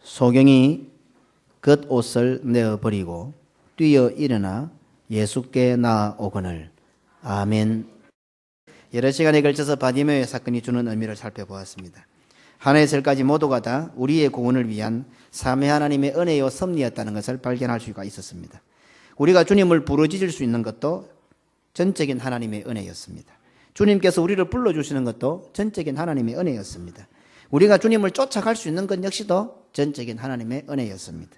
소경이 겉옷을 내어버리고 뛰어 일어나 예수께 나아오거늘. 아멘. 여러 시간에 걸쳐서 바디메오의 사건이 주는 의미를 살펴보았습니다. 하나의 설까지 모두가 다 우리의 구원을 위한 삼위 하나님의 은혜요 섭리였다는 것을 발견할 수가 있었습니다. 우리가 주님을 부르짖을 수 있는 것도 전적인 하나님의 은혜였습니다. 주님께서 우리를 불러주시는 것도 전적인 하나님의 은혜였습니다. 우리가 주님을 쫓아갈 수 있는 것 역시도 전적인 하나님의 은혜였습니다.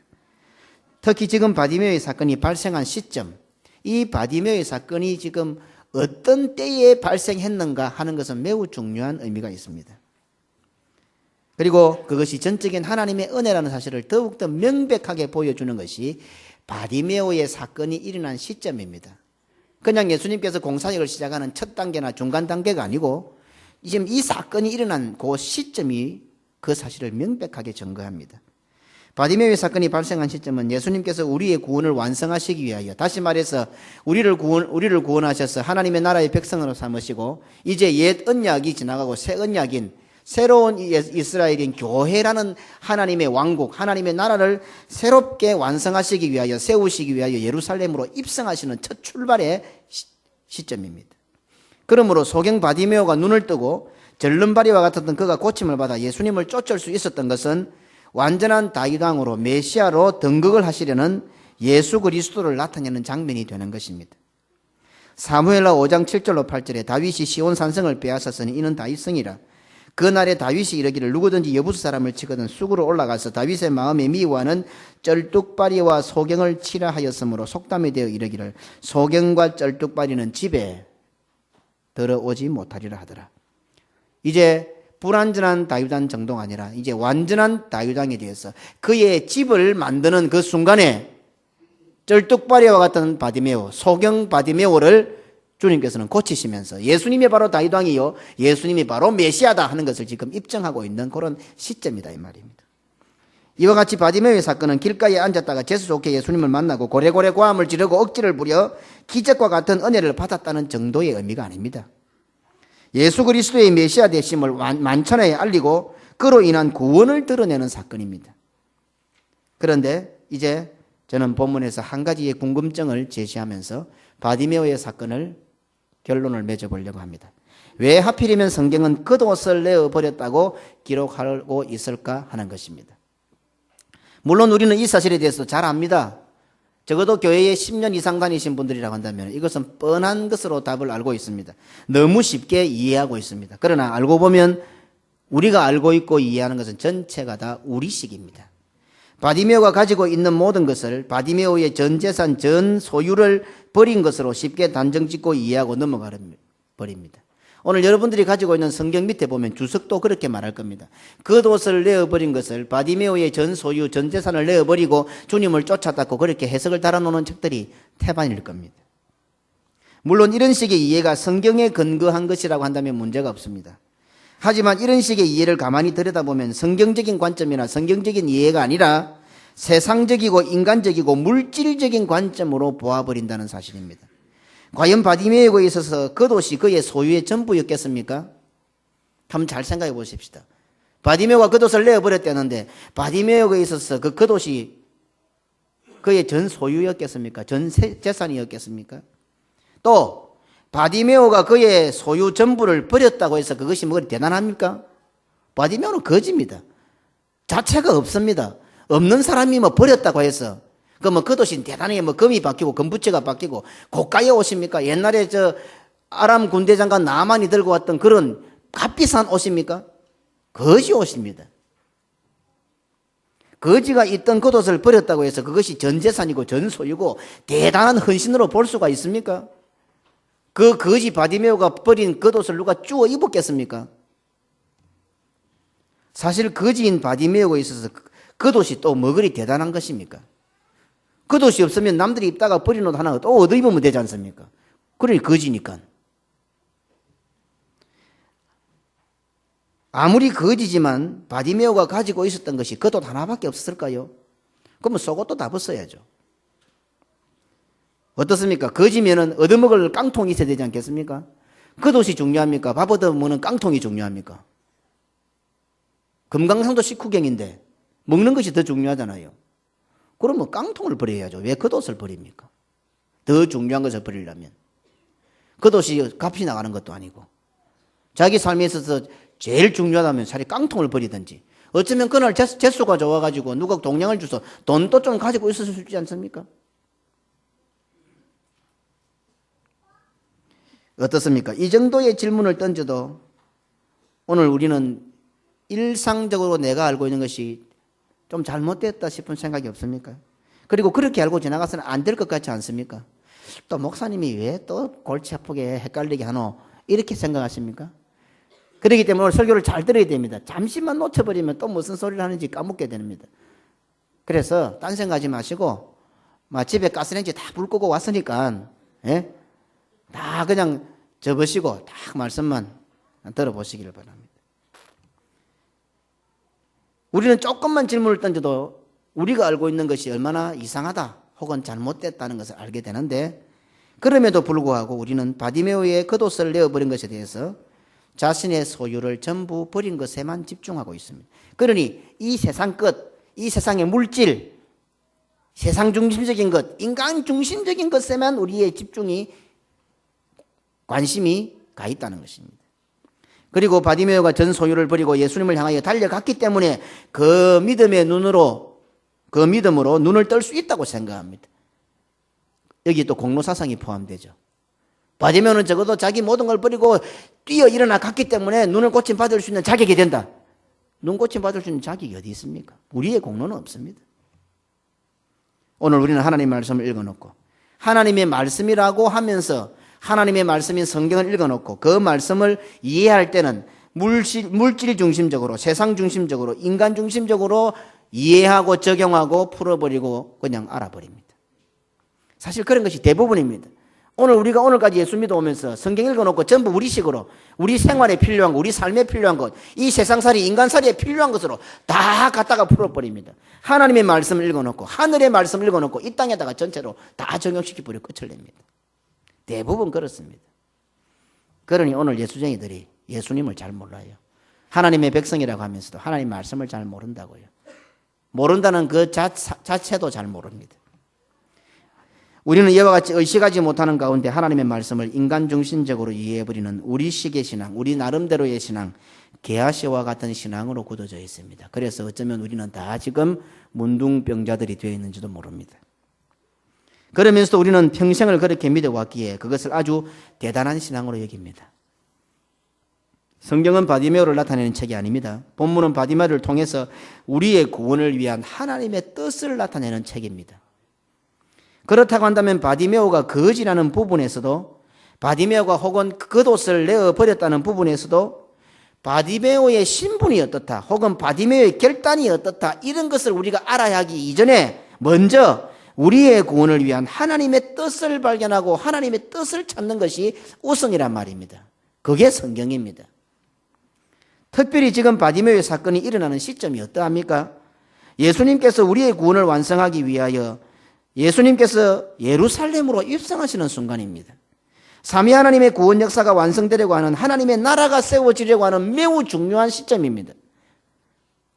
특히 지금 바디메오의 사건이 발생한 시점, 이 바디메오의 사건이 지금 어떤 때에 발생했는가 하는 것은 매우 중요한 의미가 있습니다. 그리고 그것이 전적인 하나님의 은혜라는 사실을 더욱더 명백하게 보여주는 것이 바디메오의 사건이 일어난 시점입니다. 그냥 예수님께서 공사역을 시작하는 첫 단계나 중간 단계가 아니고 지금 이 사건이 일어난 그 시점이 그 사실을 명백하게 증거합니다. 바디메오의 사건이 발생한 시점은 예수님께서 우리의 구원을 완성하시기 위하여, 다시 말해서 우리를 구원하셔서 하나님의 나라의 백성으로 삼으시고 이제 옛 언약이 지나가고 새 언약인 새로운 이스라엘인 교회라는 하나님의 왕국, 하나님의 나라를 새롭게 완성하시기 위하여, 세우시기 위하여 예루살렘으로 입성하시는 첫 출발의 시점입니다. 그러므로 소경 바디메오가 눈을 뜨고 절름발이와 같았던 그가 고침을 받아 예수님을 쫓을 수 있었던 것은 완전한 다윗왕으로 메시아로 등극을 하시려는 예수 그리스도를 나타내는 장면이 되는 것입니다. 사무엘하 5장 7절로 8절에 다윗이 시온 산성을 빼앗았으니 이는 다윗성이라. 그날에 다윗이 이르기를 누구든지 여부수 사람을 치거든 쑥으로 올라가서 다윗의 마음에 미워하는 쩔뚝발이와 소경을 치라 하였으므로 속담에 대어 이르기를 소경과 쩔뚝발이는 집에 들어오지 못하리라 하더라. 이제 불완전한 다윗왕 정도가 아니라 이제 완전한 다윗왕에 대해서 그의 집을 만드는 그 순간에 쩔뚝발이와 같은 바디메오, 소경 바디메오를 주님께서는 고치시면서 예수님이 바로 다윗왕이요 예수님이 바로 메시아다 하는 것을 지금 입증하고 있는 그런 시점이다 이 말입니다. 이와 같이 바디메오의 사건은 길가에 앉았다가 재수 좋게 예수님을 만나고 고래고래 고함을 지르고 억지를 부려 기적과 같은 은혜를 받았다는 정도의 의미가 아닙니다. 예수 그리스도의 메시아 되심을 만천하에 알리고 그로 인한 구원을 드러내는 사건입니다. 그런데 이제 저는 본문에서 한 가지의 궁금증을 제시하면서 바디메오의 사건을 결론을 맺어보려고 합니다. 왜 하필이면 성경은 겉옷을 내어버렸다고 기록하고 있을까 하는 것입니다. 물론 우리는 이 사실에 대해서 잘 압니다. 적어도 교회에 10년 이상 다니신 분들이라고 한다면 이것은 뻔한 것으로 답을 알고 있습니다. 너무 쉽게 이해하고 있습니다. 그러나 알고 보면 우리가 알고 있고 이해하는 것은 전체가 다 우리식입니다. 바디메오가 가지고 있는 모든 것을 바디메오의 전 재산, 전 소유를 버린 것으로 쉽게 단정짓고 이해하고 넘어가 버립니다. 오늘 여러분들이 가지고 있는 성경 밑에 보면 주석도 그렇게 말할 겁니다. 겉옷을 내어버린 것을 바디메오의 전 소유, 전 재산을 내어버리고 주님을 쫓았다고 그렇게 해석을 달아놓는 책들이 태반일 겁니다. 물론 이런 식의 이해가 성경에 근거한 것이라고 한다면 문제가 없습니다. 하지만 이런 식의 이해를 가만히 들여다보면 성경적인 관점이나 성경적인 이해가 아니라 세상적이고 인간적이고 물질적인 관점으로 보아버린다는 사실입니다. 과연 바디메오에 있어서 겉옷이 그의 소유의 전부였겠습니까? 한번 잘 생각해 보십시다. 바디메오가 겉옷을 내어버렸다는데 바디메오에 있어서 그 겉옷이 그의 전 소유였겠습니까? 전 재산이었겠습니까? 또 바디메오가 그의 소유 전부를 버렸다고 해서 그것이 뭐 대단합니까? 바디메오는 거지입니다. 자체가 없습니다. 없는 사람이 뭐 버렸다고 해서 그러면 겉옷이 대단히 뭐 금이 바뀌고 금부채가 바뀌고 고가의 옷입니까? 옛날에 저 아람 군대장관 나만이 들고 왔던 그런 값비싼 옷입니까? 거지 옷입니다. 거지가 있던 겉옷을 버렸다고 해서 그것이 전 재산이고 전 소유고 대단한 헌신으로 볼 수가 있습니까? 그 거지 바디메오가 버린 겉옷을 누가 주워 입었겠습니까? 사실 거지인 바디메오에 있어서 겉옷이 또 뭐 그리 대단한 것입니까? 겉옷이 없으면 남들이 입다가 버린 옷 하나 또 얻어 입으면 되지 않습니까? 그러니 거지니까. 아무리 거지지만 바디메오가 가지고 있었던 것이 겉옷 하나밖에 없었을까요? 그러면 속옷도 다 벗어야죠. 어떻습니까? 거지면은 얻어먹을 깡통이 있어야 되지 않겠습니까? 겉옷이 중요합니까? 밥 얻어먹는 깡통이 중요합니까? 금강산도 식후경인데 먹는 것이 더 중요하잖아요. 그러면 깡통을 버려야죠. 왜 겉옷을 버립니까? 더 중요한 것을 버리려면. 겉옷이 값이 나가는 것도 아니고 자기 삶에 있어서 제일 중요하다면 차라리 깡통을 버리든지, 어쩌면 그날 재수가 좋아가지고 누가 동량을 줘서 돈도 좀 가지고 있을 수 있지 않습니까? 어떻습니까? 이 정도의 질문을 던져도 오늘 우리는 일상적으로 내가 알고 있는 것이 좀 잘못됐다 싶은 생각이 없습니까? 그리고 그렇게 알고 지나가서는 안 될 것 같지 않습니까? 또 목사님이 왜 또 골치 아프게 헷갈리게 하노? 이렇게 생각하십니까? 그렇기 때문에 오늘 설교를 잘 들어야 됩니다. 잠시만 놓쳐버리면 또 무슨 소리를 하는지 까먹게 됩니다. 그래서 딴 생각하지 마시고 집에 가스레인지 다 불 끄고 왔으니까 다 그냥 접으시고 딱 말씀만 들어보시기를 바랍니다. 우리는 조금만 질문을 던져도 우리가 알고 있는 것이 얼마나 이상하다 혹은 잘못됐다는 것을 알게 되는데, 그럼에도 불구하고 우리는 바디메오의 겉옷을 내어버린 것에 대해서 자신의 소유를 전부 버린 것에만 집중하고 있습니다. 그러니 이 세상 끝, 이 세상의 물질, 세상 중심적인 것, 인간 중심적인 것에만 우리의 집중이, 관심이 가 있다는 것입니다. 그리고 바디메오가 전 소유를 버리고 예수님을 향하여 달려갔기 때문에 그 믿음으로 눈을 뜰 수 있다고 생각합니다. 여기 또 공로사상이 포함되죠. 바디메오는 적어도 자기 모든 걸 버리고 뛰어 일어나 갔기 때문에 눈을 고침받을 수 있는 자격이 된다. 눈 고침받을 수 있는 자격이 어디 있습니까? 우리의 공로는 없습니다. 오늘 우리는 하나님의 말씀을 읽어놓고 하나님의 말씀이라고 하면서 하나님의 말씀인 성경을 읽어놓고 그 말씀을 이해할 때는 물질 중심적으로, 세상 중심적으로, 인간 중심적으로 이해하고 적용하고 풀어버리고 그냥 알아버립니다. 사실 그런 것이 대부분입니다. 우리가 오늘까지 예수 믿어오면서 성경 읽어놓고 전부 우리식으로, 우리 생활에 필요한 것, 우리 삶에 필요한 것, 이 세상살이, 인간살이에 필요한 것으로 다 갖다가 풀어버립니다. 하나님의 말씀을 읽어놓고 하늘의 말씀을 읽어놓고 이 땅에다가 전체로 다 적용시켜버리고 끝을 냅니다. 대부분 그렇습니다. 그러니 오늘 예수쟁이들이 예수님을 잘 몰라요. 하나님의 백성이라고 하면서도 하나님 말씀을 잘 모른다고요. 모른다는 그 자체도 잘 모릅니다. 우리는 이와 같이 의식하지 못하는 가운데 하나님의 말씀을 인간 중심적으로 이해해버리는 우리식의 신앙, 우리 나름대로의 신앙, 게하시와 같은 신앙으로 굳어져 있습니다. 그래서 어쩌면 우리는 다 지금 문둥병자들이 되어 있는지도 모릅니다. 그러면서도 우리는 평생을 그렇게 믿어왔기에 그것을 아주 대단한 신앙으로 여깁니다. 성경은 바디메오를 나타내는 책이 아닙니다. 본문은 바디메오를 통해서 우리의 구원을 위한 하나님의 뜻을 나타내는 책입니다. 그렇다고 한다면 바디메오가 거지라는 부분에서도, 바디메오가 혹은 겉옷을 내어버렸다는 부분에서도 바디메오의 신분이 어떻다 혹은 바디메오의 결단이 어떻다, 이런 것을 우리가 알아야 하기 이전에 먼저 우리의 구원을 위한 하나님의 뜻을 발견하고 하나님의 뜻을 찾는 것이 우선이란 말입니다. 그게 성경입니다. 특별히 지금 바디메오의 사건이 일어나는 시점이 어떠합니까? 예수님께서 우리의 구원을 완성하기 위하여 예수님께서 예루살렘으로 입성하시는 순간입니다. 삼위 하나님의 구원 역사가 완성되려고 하는, 하나님의 나라가 세워지려고 하는 매우 중요한 시점입니다.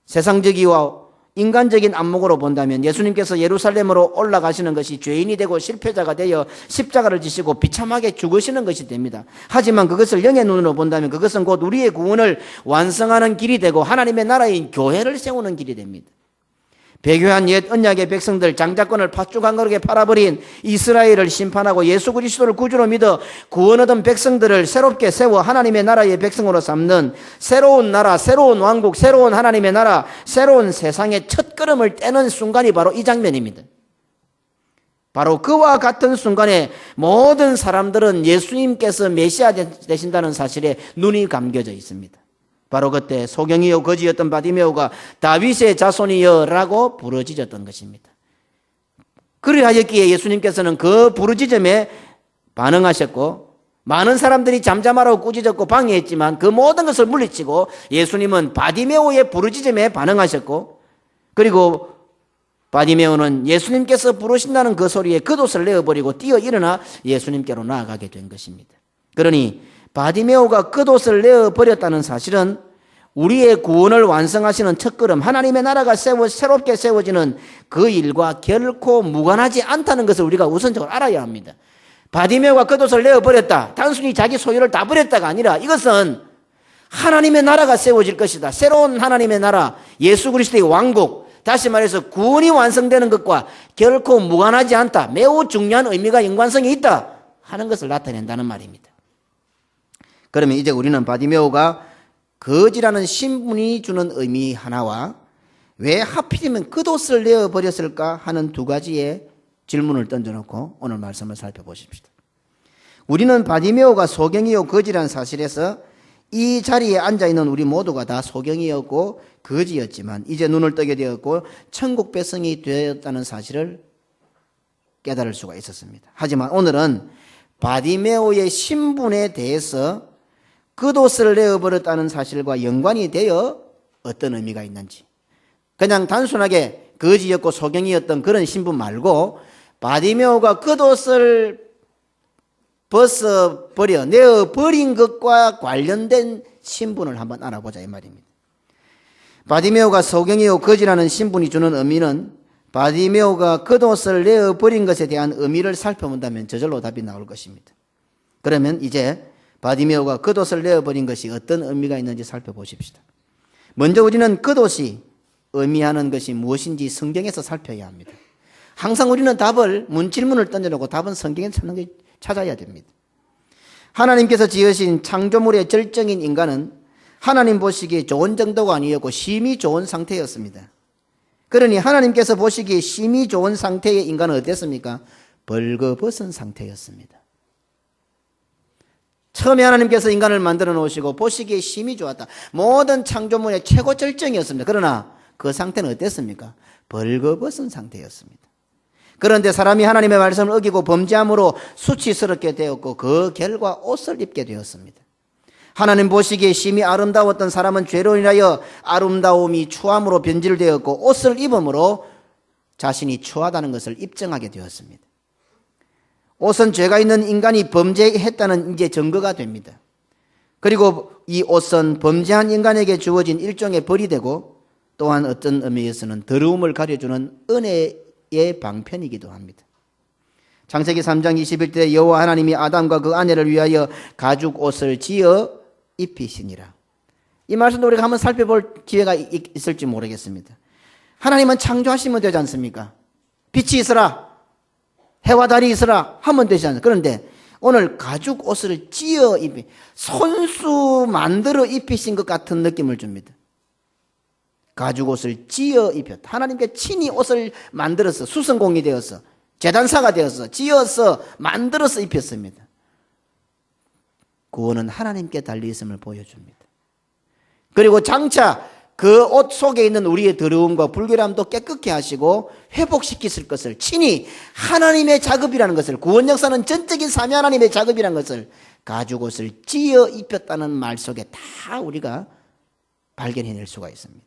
세상적이와 인간적인 안목으로 본다면 예수님께서 예루살렘으로 올라가시는 것이 죄인이 되고 실패자가 되어 십자가를 지시고 비참하게 죽으시는 것이 됩니다. 하지만 그것을 영의 눈으로 본다면 그것은 곧 우리의 구원을 완성하는 길이 되고 하나님의 나라인 교회를 세우는 길이 됩니다. 배교한 옛 언약의 백성들, 장자권을 팥죽한거룩에 팔아버린 이스라엘을 심판하고 예수 그리스도를 구주로 믿어 구원 얻은 백성들을 새롭게 세워 하나님의 나라의 백성으로 삼는 새로운 나라, 새로운 왕국, 새로운 하나님의 나라, 새로운 세상의 첫걸음을 떼는 순간이 바로 이 장면입니다. 바로 그와 같은 순간에 모든 사람들은 예수님께서 메시아 되신다는 사실에 눈이 감겨져 있습니다. 바로 그때 소경이요 거지였던 바디메오가 다윗의 자손이여 라고 부르짖었던 것입니다. 그리하였기에 예수님께서는 그 부르짖음에 반응하셨고, 많은 사람들이 잠잠하라고 꾸짖었고 방해했지만 그 모든 것을 물리치고 예수님은 바디메오의 부르짖음에 반응하셨고, 그리고 바디메오는 예수님께서 부르신다는 그 소리에 겉옷을 내어버리고 뛰어 일어나 예수님께로 나아가게 된 것입니다. 그러니 바디메오가 겉옷을 내어버렸다는 사실은 우리의 구원을 완성하시는 첫걸음, 하나님의 나라가 새롭게 세워지는 그 일과 결코 무관하지 않다는 것을 우리가 우선적으로 알아야 합니다. 바디메오가 겉옷을 내어버렸다, 단순히 자기 소유를 다 버렸다가 아니라 이것은 하나님의 나라가 세워질 것이다. 새로운 하나님의 나라, 예수 그리스도의 왕국, 다시 말해서 구원이 완성되는 것과 결코 무관하지 않다, 매우 중요한 의미가 연관성이 있다 하는 것을 나타낸다는 말입니다. 그러면 이제 우리는 바디메오가 거지라는 신분이 주는 의미 하나와 왜 하필이면 겉옷을 내어버렸을까 하는 두 가지의 질문을 던져놓고 오늘 말씀을 살펴보십시다. 우리는 바디메오가 소경이요 거지라는 사실에서 이 자리에 앉아있는 우리 모두가 다 소경이었고 거지였지만 이제 눈을 뜨게 되었고 천국 백성이 되었다는 사실을 깨달을 수가 있었습니다. 하지만 오늘은 바디메오의 신분에 대해서 겉옷을 내어버렸다는 사실과 연관이 되어 어떤 의미가 있는지, 그냥 단순하게 거지였고 소경이었던 그런 신분 말고 바디메오가 겉옷을 벗어버려 내어버린 것과 관련된 신분을 한번 알아보자 이 말입니다. 바디메오가 소경이요 거지라는 신분이 주는 의미는 바디메오가 겉옷을 내어버린 것에 대한 의미를 살펴본다면 저절로 답이 나올 것입니다. 그러면 이제 바디메오가 겉옷을 내어버린 것이 어떤 의미가 있는지 살펴보십시다. 먼저 우리는 겉옷이 의미하는 것이 무엇인지 성경에서 살펴야 합니다. 항상 우리는 답을, 문질문을 던져놓고 답은 성경에 찾아야 됩니다. 하나님께서 지으신 창조물의 절정인 인간은 하나님 보시기에 좋은 정도가 아니었고 심히 좋은 상태였습니다. 그러니 하나님께서 보시기에 심히 좋은 상태의 인간은 어땠습니까? 벌거벗은 상태였습니다. 처음에 하나님께서 인간을 만들어 놓으시고 보시기에 심히 좋았다. 모든 창조물의 최고 절정이었습니다. 그러나 그 상태는 어땠습니까? 벌거벗은 상태였습니다. 그런데 사람이 하나님의 말씀을 어기고 범죄함으로 수치스럽게 되었고 그 결과 옷을 입게 되었습니다. 하나님 보시기에 심히 아름다웠던 사람은 죄로 인하여 아름다움이 추함으로 변질되었고 옷을 입음으로 자신이 추하다는 것을 입증하게 되었습니다. 옷은 죄가 있는 인간이 범죄했다는 이제 증거가 됩니다. 그리고 이 옷은 범죄한 인간에게 주어진 일종의 벌이 되고 또한 어떤 의미에서는 더러움을 가려주는 은혜의 방편이기도 합니다. 창세기 3장 21절에 여호와 하나님이 아담과 그 아내를 위하여 가죽 옷을 지어 입히시니라. 이 말씀도 우리가 한번 살펴볼 기회가 있을지 모르겠습니다. 하나님은 창조하시면 되지 않습니까? 빛이 있어라, 해와 달이 있어라 하면 되지 않습니까? 그런데 오늘 가죽 옷을 찌어 손수 만들어 입히신 것 같은 느낌을 줍니다. 가죽 옷을 찌어 입혔다. 하나님께 친히 옷을 만들어서 수성공이 되어서 제단사가 되어서 찌어서 만들어서 입혔습니다. 구원은 하나님께 달려있음을 보여줍니다. 그리고 장차 그 옷 속에 있는 우리의 더러움과 불결함도 깨끗게 하시고 회복시키실 것을 친히 하나님의 작업이라는 것을, 구원 역사는 전적인 삼위 하나님의 작업이라는 것을 가죽 옷을 찌어 입혔다는 말 속에 다 우리가 발견해낼 수가 있습니다.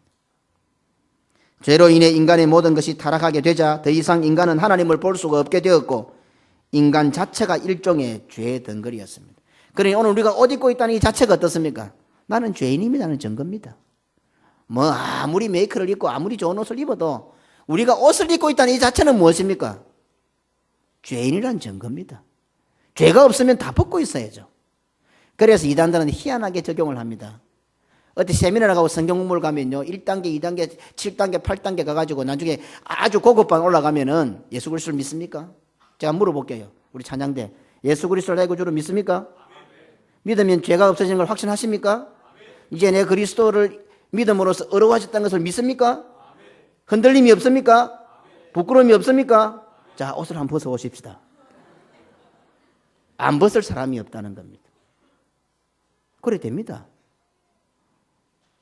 죄로 인해 인간의 모든 것이 타락하게 되자 더 이상 인간은 하나님을 볼 수가 없게 되었고 인간 자체가 일종의 죄의 덩거리였습니다. 그러니 오늘 우리가 옷 입고 있다는 이 자체가 어떻습니까? 나는 죄인입니다는 증거입니다. 뭐 아무리 메이크를 입고 아무리 좋은 옷을 입어도 우리가 옷을 입고 있다는 이 자체는 무엇입니까? 죄인이라는 증거입니다. 죄가 없으면 다 벗고 있어야죠. 그래서 이단들은 희한하게 적용을 합니다. 어디 세미나를 가고 성경 공부를 가면요 1단계, 2단계, 7단계, 8단계 가가지고 나중에 아주 고급반 올라가면은 예수 그리스도를 믿습니까? 제가 물어볼게요. 우리 찬양대 예수 그리스도를 내 구주로 믿습니까? 믿으면 죄가 없어지는 걸 확신하십니까? 이제 내 그리스도를 믿음으로써 어려워하셨다는 것을 믿습니까? 흔들림이 없습니까? 부끄러움이 없습니까? 자, 옷을 한번 벗어보십시다. 안 벗을 사람이 없다는 겁니다. 그래 됩니다.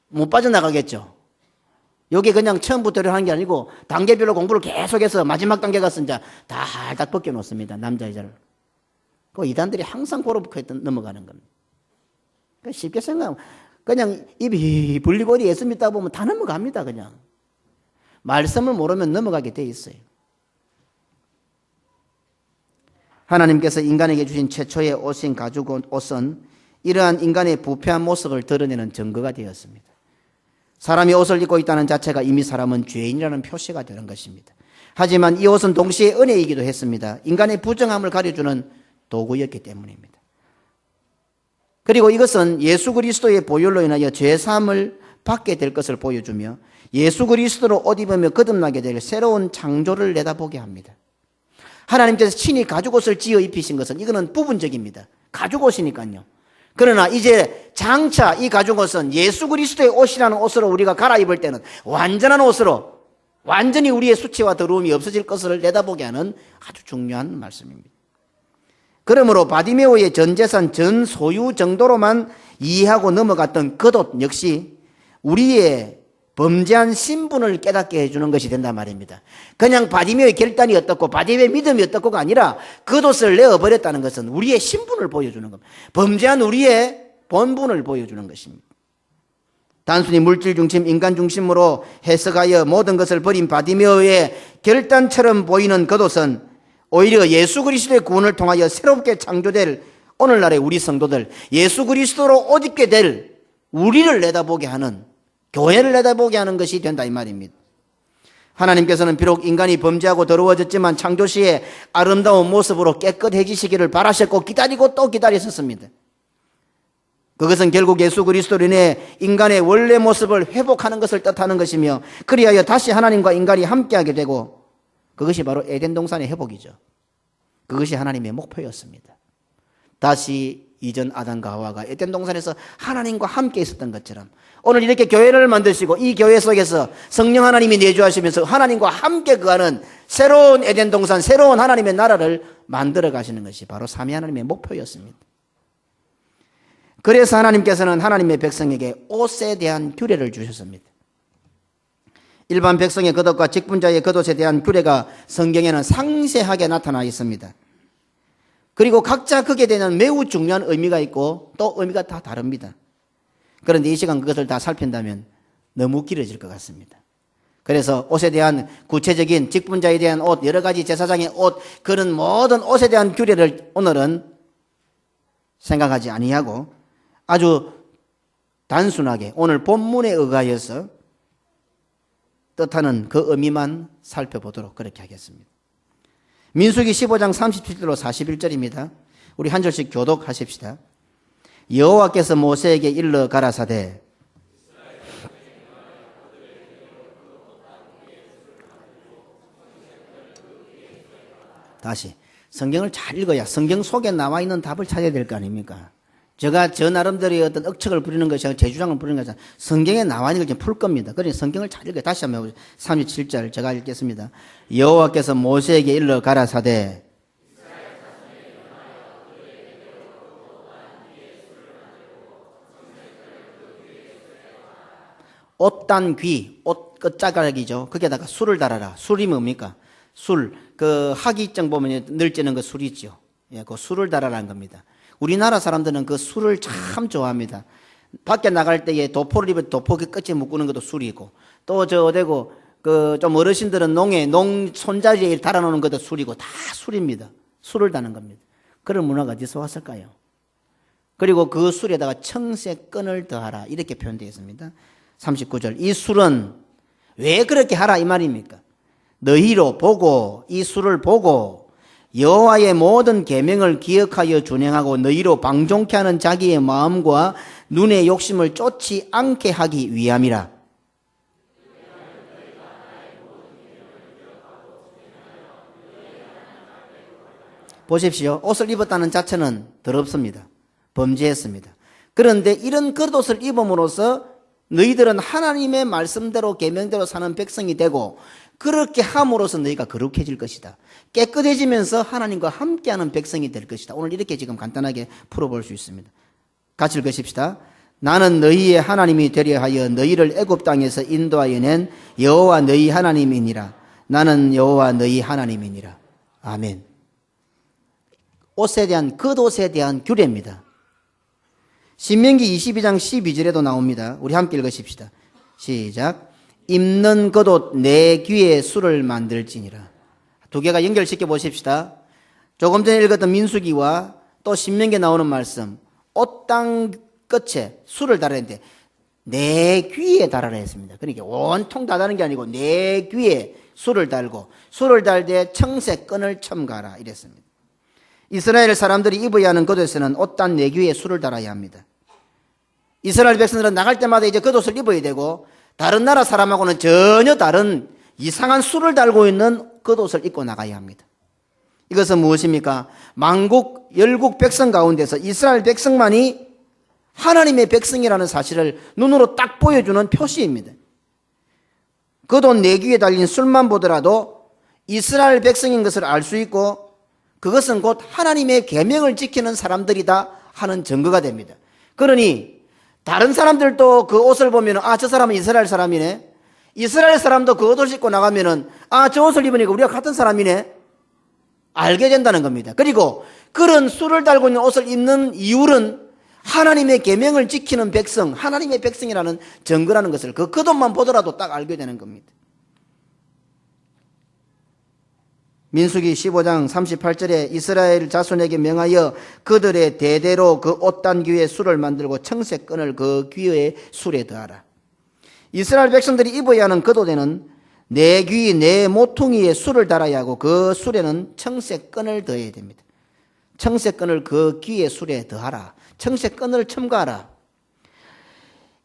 못 빠져나가겠죠. 여기 그냥 처음부터 하는 게 아니고 단계별로 공부를 계속해서 마지막 단계 가서 이제 다 벗겨놓습니다. 남자 여자를. 그 이단들이 항상 그렇게 넘어가는 겁니다. 그러니까 쉽게 생각하면 그냥 입이 불리고 어디 예수 믿다 보면 다 넘어갑니다. 그냥 말씀을 모르면 넘어가게 돼 있어요. 하나님께서 인간에게 주신 최초의 옷인 가죽 옷은 이러한 인간의 부패한 모습을 드러내는 증거가 되었습니다. 사람이 옷을 입고 있다는 자체가 이미 사람은 죄인이라는 표시가 되는 것입니다. 하지만 이 옷은 동시에 은혜이기도 했습니다. 인간의 부정함을 가려주는 도구였기 때문입니다. 그리고 이것은 예수 그리스도의 보혈로 인하여 죄사함을 받게 될 것을 보여주며 예수 그리스도로 옷 입으며 거듭나게 될 새로운 창조를 내다보게 합니다. 하나님께서 친히 가죽옷을 지어 입히신 것은 이거는 부분적입니다. 가죽옷이니까요. 그러나 이제 장차 이 가죽옷은 예수 그리스도의 옷이라는 옷으로 우리가 갈아입을 때는 완전한 옷으로 완전히 우리의 수치와 더러움이 없어질 것을 내다보게 하는 아주 중요한 말씀입니다. 그러므로 바디메오의 전 재산, 전 소유 정도로만 이해하고 넘어갔던 겉옷 역시 우리의 범죄한 신분을 깨닫게 해주는 것이 된단 말입니다. 그냥 바디메오의 결단이 어떻고 바디메오의 믿음이 어떻고가 아니라 겉옷을 내어버렸다는 것은 우리의 신분을 보여주는 겁니다. 범죄한 우리의 본분을 보여주는 것입니다. 단순히 물질 중심, 인간 중심으로 해석하여 모든 것을 버린 바디메오의 결단처럼 보이는 겉옷은 오히려 예수 그리스도의 구원을 통하여 새롭게 창조될 오늘날의 우리 성도들, 예수 그리스도로 옷 입게 될 우리를 내다보게 하는, 교회를 내다보게 하는 것이 된다 이 말입니다. 하나님께서는 비록 인간이 범죄하고 더러워졌지만 창조 시에 아름다운 모습으로 깨끗해지시기를 바라셨고 기다리고 또 기다리셨습니다. 그것은 결국 예수 그리스도로 인해 인간의 원래 모습을 회복하는 것을 뜻하는 것이며 그리하여 다시 하나님과 인간이 함께하게 되고 그것이 바로 에덴 동산의 회복이죠. 그것이 하나님의 목표였습니다. 다시 이전 아담과 하와가 에덴 동산에서 하나님과 함께 있었던 것처럼 오늘 이렇게 교회를 만드시고 이 교회 속에서 성령 하나님이 내주하시면서 하나님과 함께 거하는 새로운 에덴 동산, 새로운 하나님의 나라를 만들어 가시는 것이 바로 삼위 하나님의 목표였습니다. 그래서 하나님께서는 하나님의 백성에게 옷에 대한 규례를 주셨습니다. 일반 백성의 겉옷과 직분자의 겉옷에 대한 규례가 성경에는 상세하게 나타나 있습니다. 그리고 각자 그에 대한 매우 중요한 의미가 있고 또 의미가 다 다릅니다. 그런데 이 시간 그것을 다 살핀다면 너무 길어질 것 같습니다. 그래서 옷에 대한 구체적인 직분자에 대한 옷, 여러 가지 제사장의 옷, 그런 모든 옷에 대한 규례를 오늘은 생각하지 아니하고 아주 단순하게 오늘 본문에 의하여서 뜻하는 그 의미만 살펴보도록 그렇게 하겠습니다. 민수기 15장 37절로 41절입니다. 우리 한 절씩 교독하십시다. 여호와께서 모세에게 일러 가라사대 다시 성경을 잘 읽어야 성경 속에 나와 있는 답을 찾아야 될 거 아닙니까? 제가 저 나름대로의 어떤 억측을 부리는 것이 아니라 제 주장을 부리는 것이 아니라 성경에 나와 있는 걸 좀 풀 겁니다. 그러니 성경을 잘 읽어요. 다시 한번 해보죠. 37절 제가 읽겠습니다. 여호와께서 모세에게 일러 가라사대 옷단 귀, 옷 끝자락이죠. 거기에다가 술을 달아라. 술이 뭡니까? 술, 그 학위증 보면 늘지는 그 술 있죠. 예, 그 술을 달아라는 겁니다. 우리나라 사람들은 그 술을 참 좋아합니다. 밖에 나갈 때에 도포를 입을 도포 끝에 묶는 것도 술이고 또 저 어디고 그 좀 어르신들은 농 손자리에 달아놓는 것도 술이고 다 술입니다. 술을 다는 겁니다. 그런 문화가 어디서 왔을까요? 그리고 그 술에다가 청색끈을 더하라 이렇게 표현되어 있습니다. 39절 이 술은 왜 그렇게 하라 이 말입니까? 너희로 보고 이 술을 보고 여호와의 모든 계명을 기억하여 준행하고 너희로 방종케 하는 자기의 마음과 눈의 욕심을 쫓지 않게 하기 위함이라. 보십시오. 옷을 입었다는 자체는 더럽습니다. 범죄했습니다. 그런데 이런 겉옷을 입음으로써 너희들은 하나님의 말씀대로 계명대로 사는 백성이 되고 그렇게 함으로써 너희가 거룩해질 것이다. 깨끗해지면서 하나님과 함께하는 백성이 될 것이다. 오늘 이렇게 지금 간단하게 풀어볼 수 있습니다. 같이 읽으십시다. 나는 너희의 하나님이 되려 하여 너희를 애굽 땅에서 인도하여 낸 여호와 너희 하나님이니라. 나는 여호와 너희 하나님이니라. 아멘. 옷에 대한 겉옷에 대한 규례입니다. 신명기 22장 12절에도 나옵니다. 우리 함께 읽으십시다. 시작. 입는 겉옷 내 귀에 술을 만들지니라. 두 개가 연결시켜 보십시다. 조금 전에 읽었던 민수기와 또 신명기에 나오는 말씀 옷당 끝에 술을 달았는데 내 귀에 달아라 했습니다. 그러니까 온통 다 다는 게 아니고 내 귀에 술을 달고 술을 달되 청색 끈을 첨가라 이랬습니다. 이스라엘 사람들이 입어야 하는 겉옷에는 옷단 네 귀에 술을 달아야 합니다. 이스라엘 백성들은 나갈 때마다 이제 겉옷을 입어야 되고 다른 나라 사람하고는 전혀 다른 이상한 술을 달고 있는 겉옷을 입고 나가야 합니다. 이것은 무엇입니까? 만국 열국 백성 가운데서 이스라엘 백성만이 하나님의 백성이라는 사실을 눈으로 딱 보여주는 표시입니다. 겉옷 네 귀에 달린 술만 보더라도 이스라엘 백성인 것을 알 수 있고 그것은 곧 하나님의 계명을 지키는 사람들이다 하는 증거가 됩니다. 그러니 다른 사람들도 그 옷을 보면 저 사람은 이스라엘 사람이네. 이스라엘 사람도 그 옷을 입고 나가면은 저 옷을 입으니까 우리가 같은 사람이네. 알게 된다는 겁니다. 그리고 그런 술을 달고 있는 옷을 입는 이유는 하나님의 계명을 지키는 백성, 하나님의 백성이라는 증거라는 것을 그 겉옷만 보더라도 딱 알게 되는 겁니다. 민수기 15장 38절에 이스라엘 자손에게 명하여 그들의 대대로 그 옷단 귀에 술을 만들고 청색 끈을 그 귀의 술에 더하라. 이스라엘 백성들이 입어야 하는 겉옷에는 내 귀, 내 모퉁이에 술을 달아야 하고 그 술에는 청색 끈을 더해야 됩니다. 청색 끈을 그 귀의 술에 더하라. 청색 끈을 첨가하라.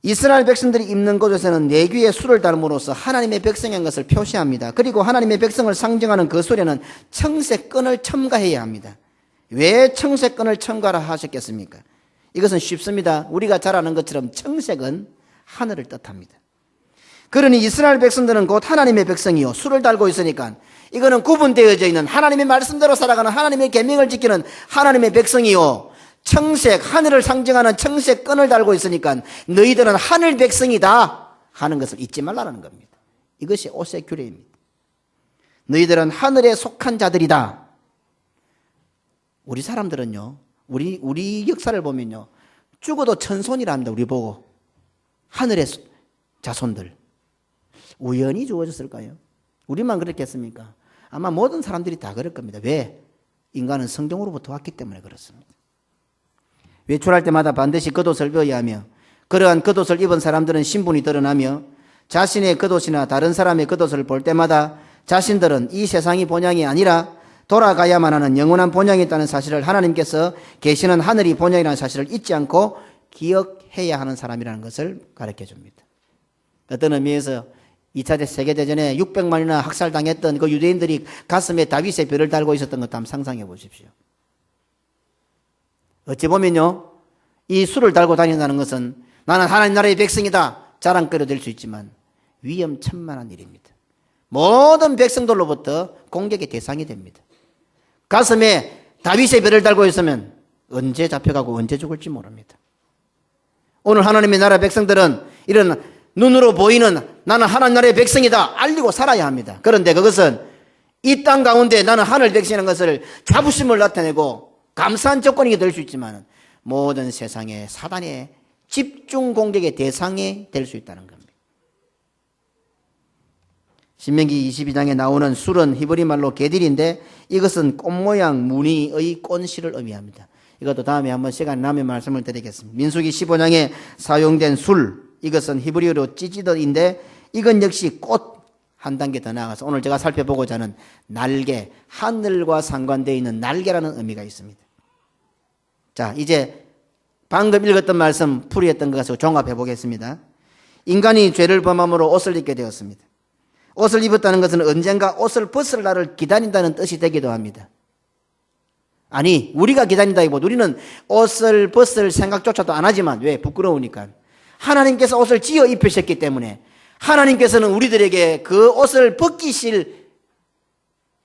이스라엘 백성들이 입는 겉옷에는 네 귀에 술을 달음으로써 하나님의 백성인 것을 표시합니다. 그리고 하나님의 백성을 상징하는 그 술에는 청색 끈을 첨가해야 합니다. 왜 청색 끈을 첨가하라 하셨겠습니까? 이것은 쉽습니다. 우리가 잘 아는 것처럼 청색은 하늘을 뜻합니다. 그러니 이스라엘 백성들은 곧 하나님의 백성이요 술을 달고 있으니까 이거는 구분되어져 있는 하나님의 말씀대로 살아가는 하나님의 계명을 지키는 하나님의 백성이요 청색 하늘을 상징하는 청색 끈을 달고 있으니까 너희들은 하늘 백성이다 하는 것을 잊지 말라는 겁니다. 이것이 옷의 규례입니다. 너희들은 하늘에 속한 자들이다. 우리 사람들은요 우리 역사를 보면요 죽어도 천손이라 합니다. 우리 보고 하늘의 자손들. 우연히 주어졌을까요? 우리만 그렇겠습니까? 아마 모든 사람들이 다 그럴 겁니다. 왜? 인간은 성경으로부터 왔기 때문에 그렇습니다. 외출할 때마다 반드시 겉옷을 벗어야 하며 그러한 겉옷을 입은 사람들은 신분이 드러나며 자신의 겉옷이나 다른 사람의 겉옷을 볼 때마다 자신들은 이 세상이 본향이 아니라 돌아가야만 하는 영원한 본향이 있다는 사실을 하나님께서 계시는 하늘이 본향이라는 사실을 잊지 않고 기억해야 하는 사람이라는 것을 가르쳐 줍니다. 어떤 의미에서 2차 세계대전에 600만이나 학살당했던 그 유대인들이 가슴에 다윗의 별을 달고 있었던 것도 한번 상상해 보십시오. 어찌 보면요, 이 술을 달고 다닌다는 것은 나는 하나님 나라의 백성이다 자랑거리 될 수 있지만 위험천만한 일입니다. 모든 백성들로부터 공격의 대상이 됩니다. 가슴에 다윗의 별을 달고 있으면 언제 잡혀가고 언제 죽을지 모릅니다. 오늘 하나님의 나라 백성들은 이런 눈으로 보이는 나는 하나님 나라의 백성이다 알리고 살아야 합니다. 그런데 그것은 이 땅 가운데 나는 하늘 백성이라는 것을 자부심을 나타내고 감사한 조건이 될 수 있지만 모든 세상의 사단의 집중 공격의 대상이 될 수 있다는 겁니다. 신명기 22장에 나오는 술은 히브리 말로 게딜인데 이것은 꽃 모양 무늬의 꽃실을 의미합니다. 이것도 다음에 한번 시간 나면 말씀을 드리겠습니다. 민수기 15장에 사용된 술, 이것은 히브리어로 찌찌더인데 이건 역시 꽃 한 단계 더 나아가서 오늘 제가 살펴보고자 하는 날개, 하늘과 상관되어 있는 날개라는 의미가 있습니다. 자, 이제 방금 읽었던 말씀 풀이했던 것 가지고 종합해 보겠습니다. 인간이 죄를 범함으로 옷을 입게 되었습니다. 옷을 입었다는 것은 언젠가 옷을 벗을 날을 기다린다는 뜻이 되기도 합니다. 아니, 우리가 기다린다기보다 우리는 옷을 벗을 생각조차도 안 하지만 왜? 부끄러우니까. 하나님께서 옷을 지어 입히셨기 때문에 하나님께서는 우리들에게 그 옷을 벗기실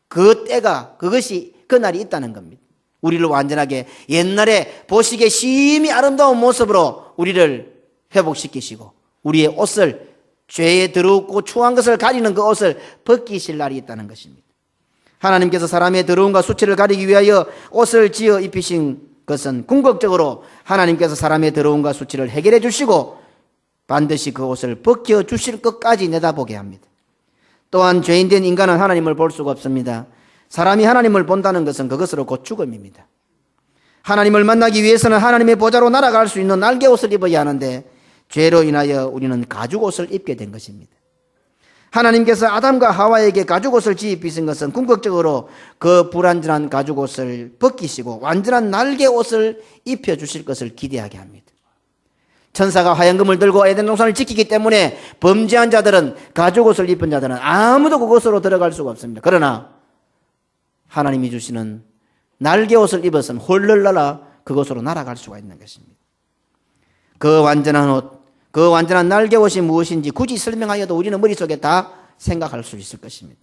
그 때가 그것이 그날이 있다는 겁니다. 우리를 완전하게 옛날에 보시기에 심히 아름다운 모습으로 우리를 회복시키시고 우리의 옷을 죄에 더럽고 추한 것을 가리는 그 옷을 벗기실 날이 있다는 것입니다. 하나님께서 사람의 더러움과 수치를 가리기 위하여 옷을 지어 입히신 것은 궁극적으로 하나님께서 사람의 더러움과 수치를 해결해 주시고 반드시 그 옷을 벗겨 주실 것까지 내다보게 합니다. 또한 죄인된 인간은 하나님을 볼 수가 없습니다. 사람이 하나님을 본다는 것은 그것으로 곧 죽음입니다. 하나님을 만나기 위해서는 하나님의 보좌로 날아갈 수 있는 날개 옷을 입어야 하는데 죄로 인하여 우리는 가죽옷을 입게 된 것입니다. 하나님께서 아담과 하와에게 가죽옷을 지입히신 것은 궁극적으로 그 불완전한 가죽옷을 벗기시고 완전한 날개옷을 입혀주실 것을 기대하게 합니다. 천사가 화염금을 들고 에덴 동산을 지키기 때문에 범죄한 자들은, 가죽옷을 입은 자들은 아무도 그곳으로 들어갈 수가 없습니다. 그러나 하나님이 주시는 날개옷을 입어서는 홀를 날아 그곳으로 날아갈 수가 있는 것입니다. 그 완전한 옷, 그 완전한 날개옷이 무엇인지 굳이 설명하여도 우리는 머릿속에 다 생각할 수 있을 것입니다.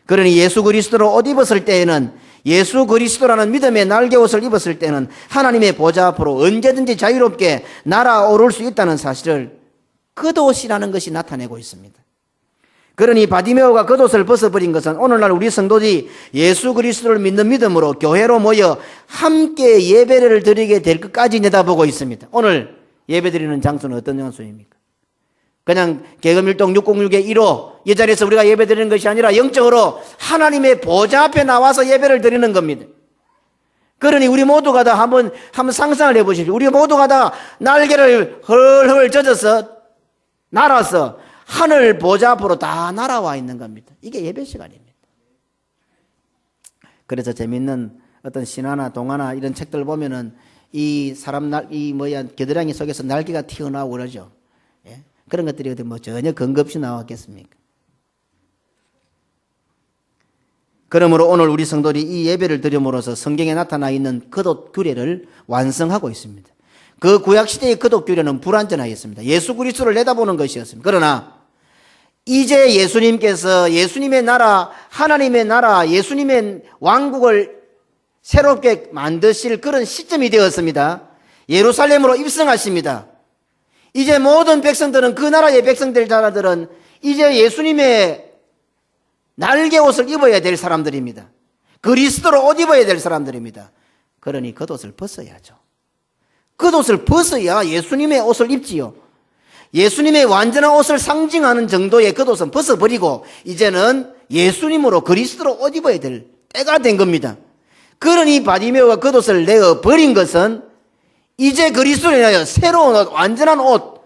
그러니 예수 그리스도로 옷 입었을 때에는, 예수 그리스도라는 믿음의 날개옷을 입었을 때는 하나님의 보좌 앞으로 언제든지 자유롭게 날아오를 수 있다는 사실을 겉옷이라는 것이 나타내고 있습니다. 그러니 바디메오가 겉옷을 벗어버린 것은 오늘날 우리 성도들이 예수 그리스도를 믿는 믿음으로 교회로 모여 함께 예배를 드리게 될 것까지 내다보고 있습니다. 오늘 예배드리는 장소는 어떤 장소입니까? 그냥 계급밀동 606의 1호 이 자리에서 우리가 예배드리는 것이 아니라 영적으로 하나님의 보좌 앞에 나와서 예배를 드리는 겁니다. 그러니 우리 모두가 다 한번 상상을 해보십시오. 우리 모두가 다 날개를 헐헐 젖어서 날아서 하늘 보좌 앞으로 다 날아와 있는 겁니다. 이게 예배 시간입니다. 그래서 재밌는 어떤 신화나 동화나 이런 책들 보면은 이 사람 겨드랑이 속에서 날개가 튀어나오고 그러죠. 예? 그런 것들이 뭐 전혀 근거 없이 나왔겠습니까? 그러므로 오늘 우리 성도들이 이 예배를 드림으로써 성경에 나타나 있는 겉옷 규례를 완성하고 있습니다. 그 구약시대의 겉옷 규례는 불완전하였습니다. 예수 그리스도를 내다보는 것이었습니다. 그러나 이제 예수님께서 예수님의 나라, 하나님의 나라, 예수님의 왕국을 새롭게 만드실 그런 시점이 되었습니다. 예루살렘으로 입성하십니다. 이제 모든 백성들은, 그 나라의 백성들 자들은 이제 예수님의 날개옷을 입어야 될 사람들입니다. 그리스도로 옷 입어야 될 사람들입니다. 그러니 겉옷을 벗어야죠. 겉옷을 벗어야 예수님의 옷을 입지요. 예수님의 완전한 옷을 상징하는 정도의 겉옷은 벗어버리고 이제는 예수님으로, 그리스도로 옷 입어야 될 때가 된 겁니다. 그러니 바디메오가 겉옷을 내어버린 것은 이제 그리스도로 인하여 새로운 옷, 완전한 옷,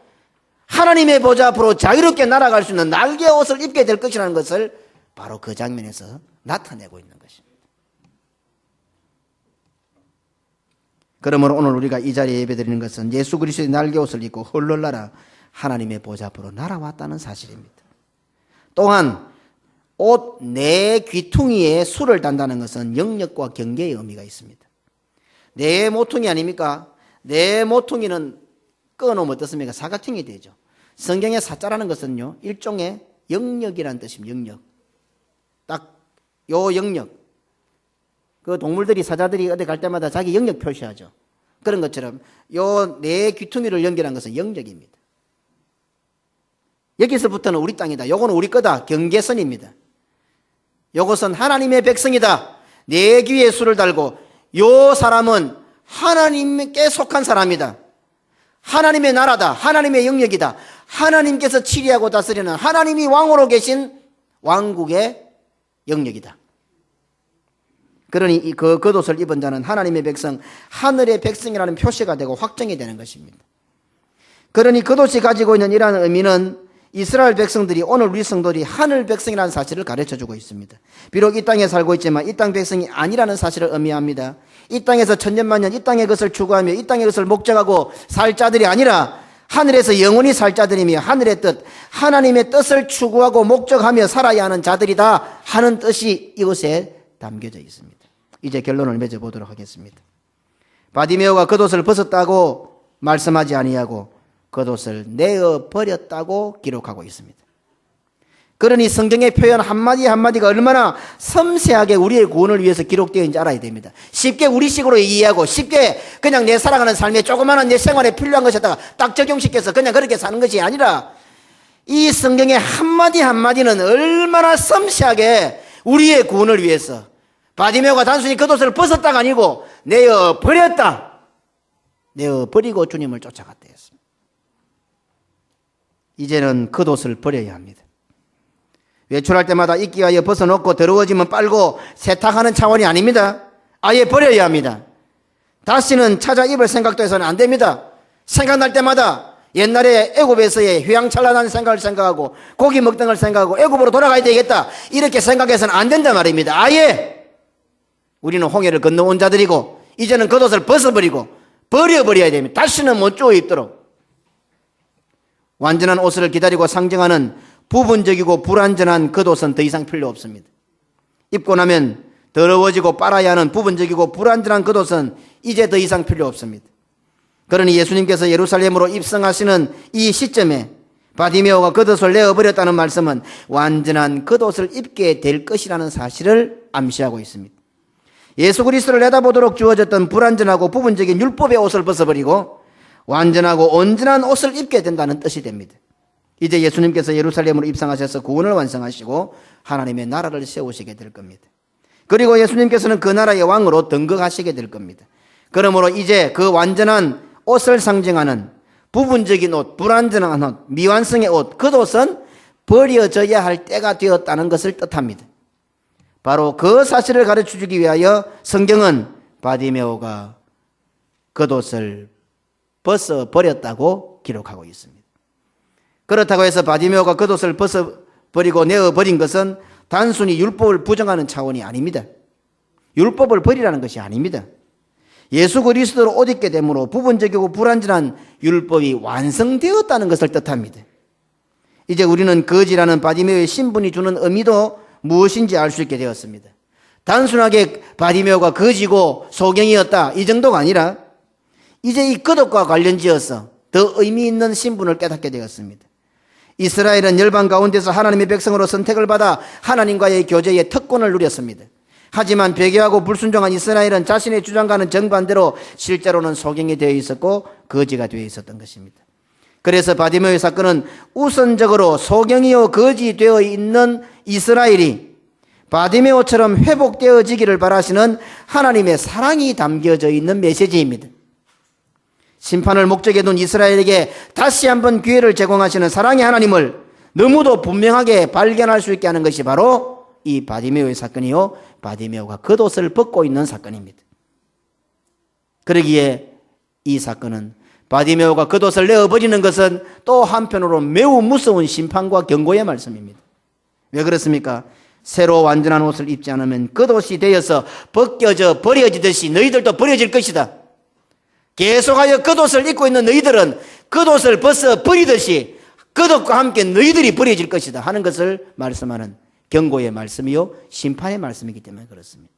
하나님의 보좌 앞으로 자유롭게 날아갈 수 있는 날개옷을 입게 될 것이라는 것을 바로 그 장면에서 나타내고 있는 것입니다. 그러므로 오늘 우리가 이 자리에 예배드리는 것은 예수 그리스도의 날개옷을 입고 홀로 날아 하나님의 보좌 앞으로 날아왔다는 사실입니다. 또한 옷 내 귀퉁이에 술을 단다는 것은 영역과 경계의 의미가 있습니다. 내 모퉁이 아닙니까? 내 모퉁이는 끊어놓으면 어떻습니까? 사각형이 되죠. 성경의 사자라는 것은요, 일종의 영역이라는 뜻입니다. 영역. 딱 요 영역. 그 동물들이, 사자들이 어디 갈 때마다 자기 영역 표시하죠. 그런 것처럼 요 내 귀퉁이를 연결한 것은 영역입니다. 여기서부터는 우리 땅이다. 요거는 우리 거다. 경계선입니다. 요것은 하나님의 백성이다. 내 귀에 술을 달고 요 사람은 하나님께 속한 사람이다. 하나님의 나라다. 하나님의 영역이다. 하나님께서 치리하고 다스리는 하나님이 왕으로 계신 왕국의 영역이다. 그러니 그 겉옷을 입은 자는 하나님의 백성, 하늘의 백성이라는 표시가 되고 확정이 되는 것입니다. 그러니 겉옷이 가지고 있는 이러한 의미는 이스라엘 백성들이, 오늘 우리 성도들이 하늘 백성이라는 사실을 가르쳐주고 있습니다. 비록 이 땅에 살고 있지만 이 땅 백성이 아니라는 사실을 의미합니다. 이 땅에서 천년만년 이 땅의 것을 추구하며 이 땅의 것을 목적하고 살 자들이 아니라 하늘에서 영원히 살 자들이며 하늘의 뜻, 하나님의 뜻을 추구하고 목적하며 살아야 하는 자들이다 하는 뜻이 이곳에 담겨져 있습니다. 이제 결론을 맺어보도록 하겠습니다. 바디메오가 겉옷을 벗었다고 말씀하지 아니하고 겉옷을 내어버렸다고 기록하고 있습니다. 그러니 성경의 표현 한마디 한마디가 얼마나 섬세하게 우리의 구원을 위해서 기록되어 있는지 알아야 됩니다. 쉽게 우리식으로 이해하고 쉽게 그냥 내 살아가는 삶에 조그마한 내 생활에 필요한 것에다가 딱 적용시켜서 그냥 그렇게 사는 것이 아니라 이 성경의 한마디 한마디는 얼마나 섬세하게 우리의 구원을 위해서, 바디메오가 단순히 겉옷을 벗었다가 아니고 내어버렸다, 내어버리고 주님을 쫓아갔다 했습니다. 이제는 겉옷을 버려야 합니다. 외출할 때마다 입기 위하여 벗어놓고 더러워지면 빨고 세탁하는 차원이 아닙니다. 아예 버려야 합니다. 다시는 찾아 입을 생각도 해서는 안 됩니다. 생각날 때마다 옛날에 애굽에서의 휘황찬란한 생각을 생각하고 고기 먹던 걸 생각하고 애굽으로 돌아가야 되겠다 이렇게 생각해서는 안 된단 말입니다. 아예 우리는 홍해를 건너온 자들이고 이제는 겉옷을 벗어버리고 버려버려야 됩니다. 다시는 못 주워 입도록. 완전한 옷을 기다리고 상징하는 부분적이고 불완전한 겉옷은 더 이상 필요 없습니다. 입고 나면 더러워지고 빨아야 하는 부분적이고 불완전한 겉옷은 이제 더 이상 필요 없습니다. 그러니 예수님께서 예루살렘으로 입성하시는 이 시점에 바디메오가 겉옷을 내어버렸다는 말씀은 완전한 겉옷을 입게 될 것이라는 사실을 암시하고 있습니다. 예수 그리스도를 내다보도록 주어졌던 불완전하고 부분적인 율법의 옷을 벗어버리고 완전하고 온전한 옷을 입게 된다는 뜻이 됩니다. 이제 예수님께서 예루살렘으로 입성하셔서 구원을 완성하시고 하나님의 나라를 세우시게 될 겁니다. 그리고 예수님께서는 그 나라의 왕으로 등극하시게 될 겁니다. 그러므로 이제 그 완전한 옷을 상징하는 부분적인 옷, 불완전한 옷, 미완성의 옷, 겉옷은 버려져야 할 때가 되었다는 것을 뜻합니다. 바로 그 사실을 가르쳐주기 위하여 성경은 바디메오가 겉옷을 벗어버렸다고 기록하고 있습니다. 그렇다고 해서 바디메오가 겉옷을 벗어버리고 내어버린 것은 단순히 율법을 부정하는 차원이 아닙니다. 율법을 버리라는 것이 아닙니다. 예수 그리스도로 옷 입게 되므로 부분적이고 불완전한 율법이 완성되었다는 것을 뜻합니다. 이제 우리는 거지라는 바디메오의 신분이 주는 의미도 무엇인지 알 수 있게 되었습니다. 단순하게 바디메오가 거지고 소경이었다 이 정도가 아니라 이제 이 겉옷과 관련지어서 더 의미 있는 신분을 깨닫게 되었습니다. 이스라엘은 열방 가운데서 하나님의 백성으로 선택을 받아 하나님과의 교제의 특권을 누렸습니다. 하지만 배교하고 불순종한 이스라엘은 자신의 주장과는 정반대로 실제로는 소경이 되어 있었고 거지가 되어 있었던 것입니다. 그래서 바디메오의 사건은 우선적으로 소경이요 거지 되어 있는 이스라엘이 바디메오처럼 회복되어지기를 바라시는 하나님의 사랑이 담겨져 있는 메시지입니다. 심판을 목적에 둔 이스라엘에게 다시 한번 기회를 제공하시는 사랑의 하나님을 너무도 분명하게 발견할 수 있게 하는 것이 바로 이 바디메오의 사건이요, 바디메오가 겉옷을 벗고 있는 사건입니다. 그러기에 이 사건은 바디메오가 겉옷을 내어버리는 것은 또 한편으로 매우 무서운 심판과 경고의 말씀입니다. 왜 그렇습니까? 새로 완전한 옷을 입지 않으면 겉옷이 되어서 벗겨져 버려지듯이 너희들도 버려질 것이다. 계속하여 겉옷을 입고 있는 너희들은 겉옷을 벗어 버리듯이 겉옷과 함께 너희들이 버려질 것이다 하는 것을 말씀하는 경고의 말씀이요 심판의 말씀이기 때문에 그렇습니다.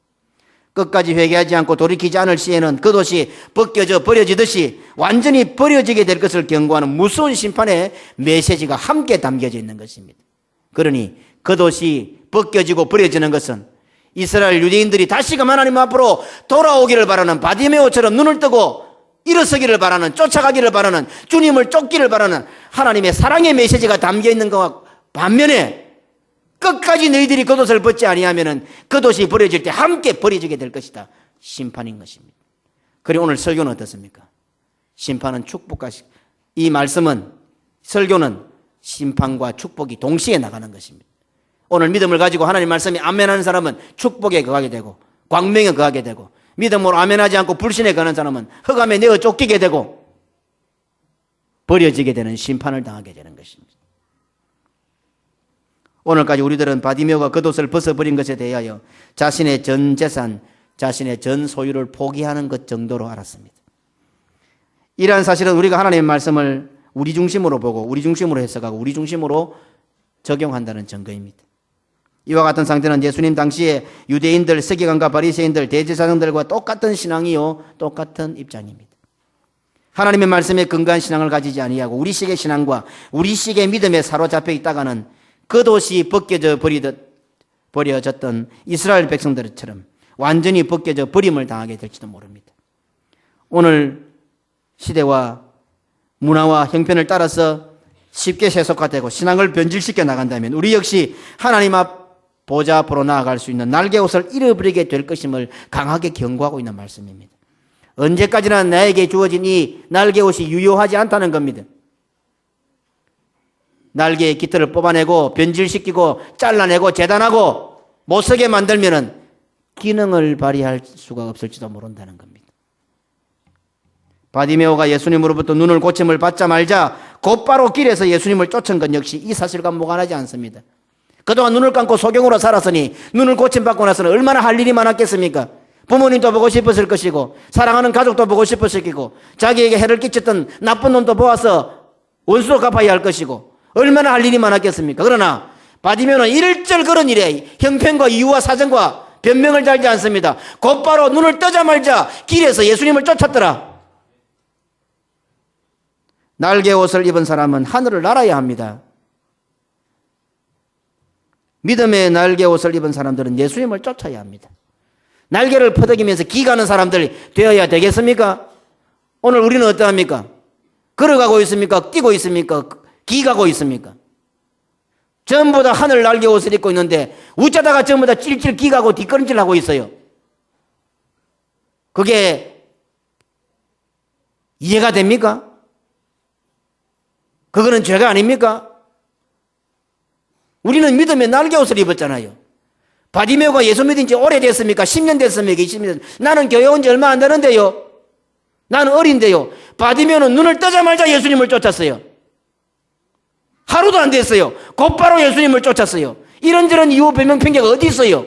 끝까지 회개하지 않고 돌이키지 않을 시에는 겉옷이 벗겨져 버려지듯이 완전히 버려지게 될 것을 경고하는 무서운 심판의 메시지가 함께 담겨져 있는 것입니다. 그러니 겉옷이 벗겨지고 버려지는 것은 이스라엘 유대인들이 다시금 하나님 앞으로 돌아오기를 바라는 바디메오처럼 눈을 뜨고 일어서기를 바라는, 쫓아가기를 바라는, 주님을 쫓기를 바라는 하나님의 사랑의 메시지가 담겨 있는 것과 반면에 끝까지 너희들이 겉옷을 벗지 아니하면은 겉옷이 버려질 때 함께 버려지게 될 것이다. 심판인 것입니다. 그리고 오늘 설교는 어떻습니까? 심판은 축복과 이 말씀은 설교는 심판과 축복이 동시에 나가는 것입니다. 오늘 믿음을 가지고 하나님 말씀에 아멘하는 사람은 축복에 거하게 되고 광명에 거하게 되고 믿음으로 아멘하지 않고 불신에 거하는 사람은 흑암에 내어 쫓기게 되고 버려지게 되는 심판을 당하게 되는 것입니다. 오늘까지 우리들은 바디메오가 겉옷을 벗어버린 것에 대하여 자신의 전 재산, 자신의 전 소유를 포기하는 것 정도로 알았습니다. 이러한 사실은 우리가 하나님의 말씀을 우리 중심으로 보고 우리 중심으로 해석하고 우리 중심으로 적용한다는 증거입니다. 이와 같은 상태는 예수님 당시에 유대인들, 서기관과 바리새인들, 대제사장들과 똑같은 신앙이요, 똑같은 입장입니다. 하나님의 말씀에 근거한 신앙을 가지지 아니하고 우리식의 신앙과 우리식의 믿음에 사로잡혀 있다가는 겉옷이 벗겨져 버려졌던 이스라엘 백성들처럼 완전히 벗겨져 버림을 당하게 될지도 모릅니다. 오늘 시대와 문화와 형편을 따라서 쉽게 세속화되고 신앙을 변질시켜 나간다면 우리 역시 하나님 앞 보좌 앞으로 나아갈 수 있는 날개옷을 잃어버리게 될 것임을 강하게 경고하고 있는 말씀입니다. 언제까지나 나에게 주어진 이 날개옷이 유효하지 않다는 겁니다. 날개의 깃털을 뽑아내고 변질시키고 잘라내고 재단하고 못쓰게 만들면은 기능을 발휘할 수가 없을지도 모른다는 겁니다. 바디메오가 예수님으로부터 눈을 고침을 받자마자 곧바로 길에서 예수님을 쫓은 것 역시 이 사실과 무관하지 않습니다. 그동안 눈을 감고 소경으로 살았으니 눈을 고침받고 나서는 얼마나 할 일이 많았겠습니까? 부모님도 보고 싶었을 것이고 사랑하는 가족도 보고 싶었을 것이고 자기에게 해를 끼쳤던 나쁜 놈도 보아서 원수로 갚아야 할 것이고 얼마나 할 일이 많았겠습니까? 그러나 바디메오는 일절 그런 일에 형편과 이유와 사정과 변명을 달지 않습니다. 곧바로 눈을 뜨자마자 길에서 예수님을 쫓았더라. 날개 옷을 입은 사람은 하늘을 날아야 합니다. 믿음의 날개 옷을 입은 사람들은 예수님을 쫓아야 합니다. 날개를 퍼덕이면서 기가는 사람들이 되어야 되겠습니까? 오늘 우리는 어떠합니까? 걸어가고 있습니까? 뛰고 있습니까? 기가고 있습니까? 전부 다 하늘 날개 옷을 입고 있는데 우짜다가 전부 다 찔찔 기가고 뒷걸음질하고 있어요. 그게 이해가 됩니까? 그거는 죄가 아닙니까? 우리는 믿음의 날개 옷을 입었잖아요. 바디메오가 예수 믿은 지 오래됐습니까? 10년 됐습니까? 20년. 나는 교회 온 지 얼마 안 되는데요. 나는 어린데요. 바디메오는 눈을 뜨자마자 예수님을 쫓았어요. 하루도 안 됐어요. 곧바로 예수님을 쫓았어요. 이런저런 이유 변명 핑계가 어디 있어요?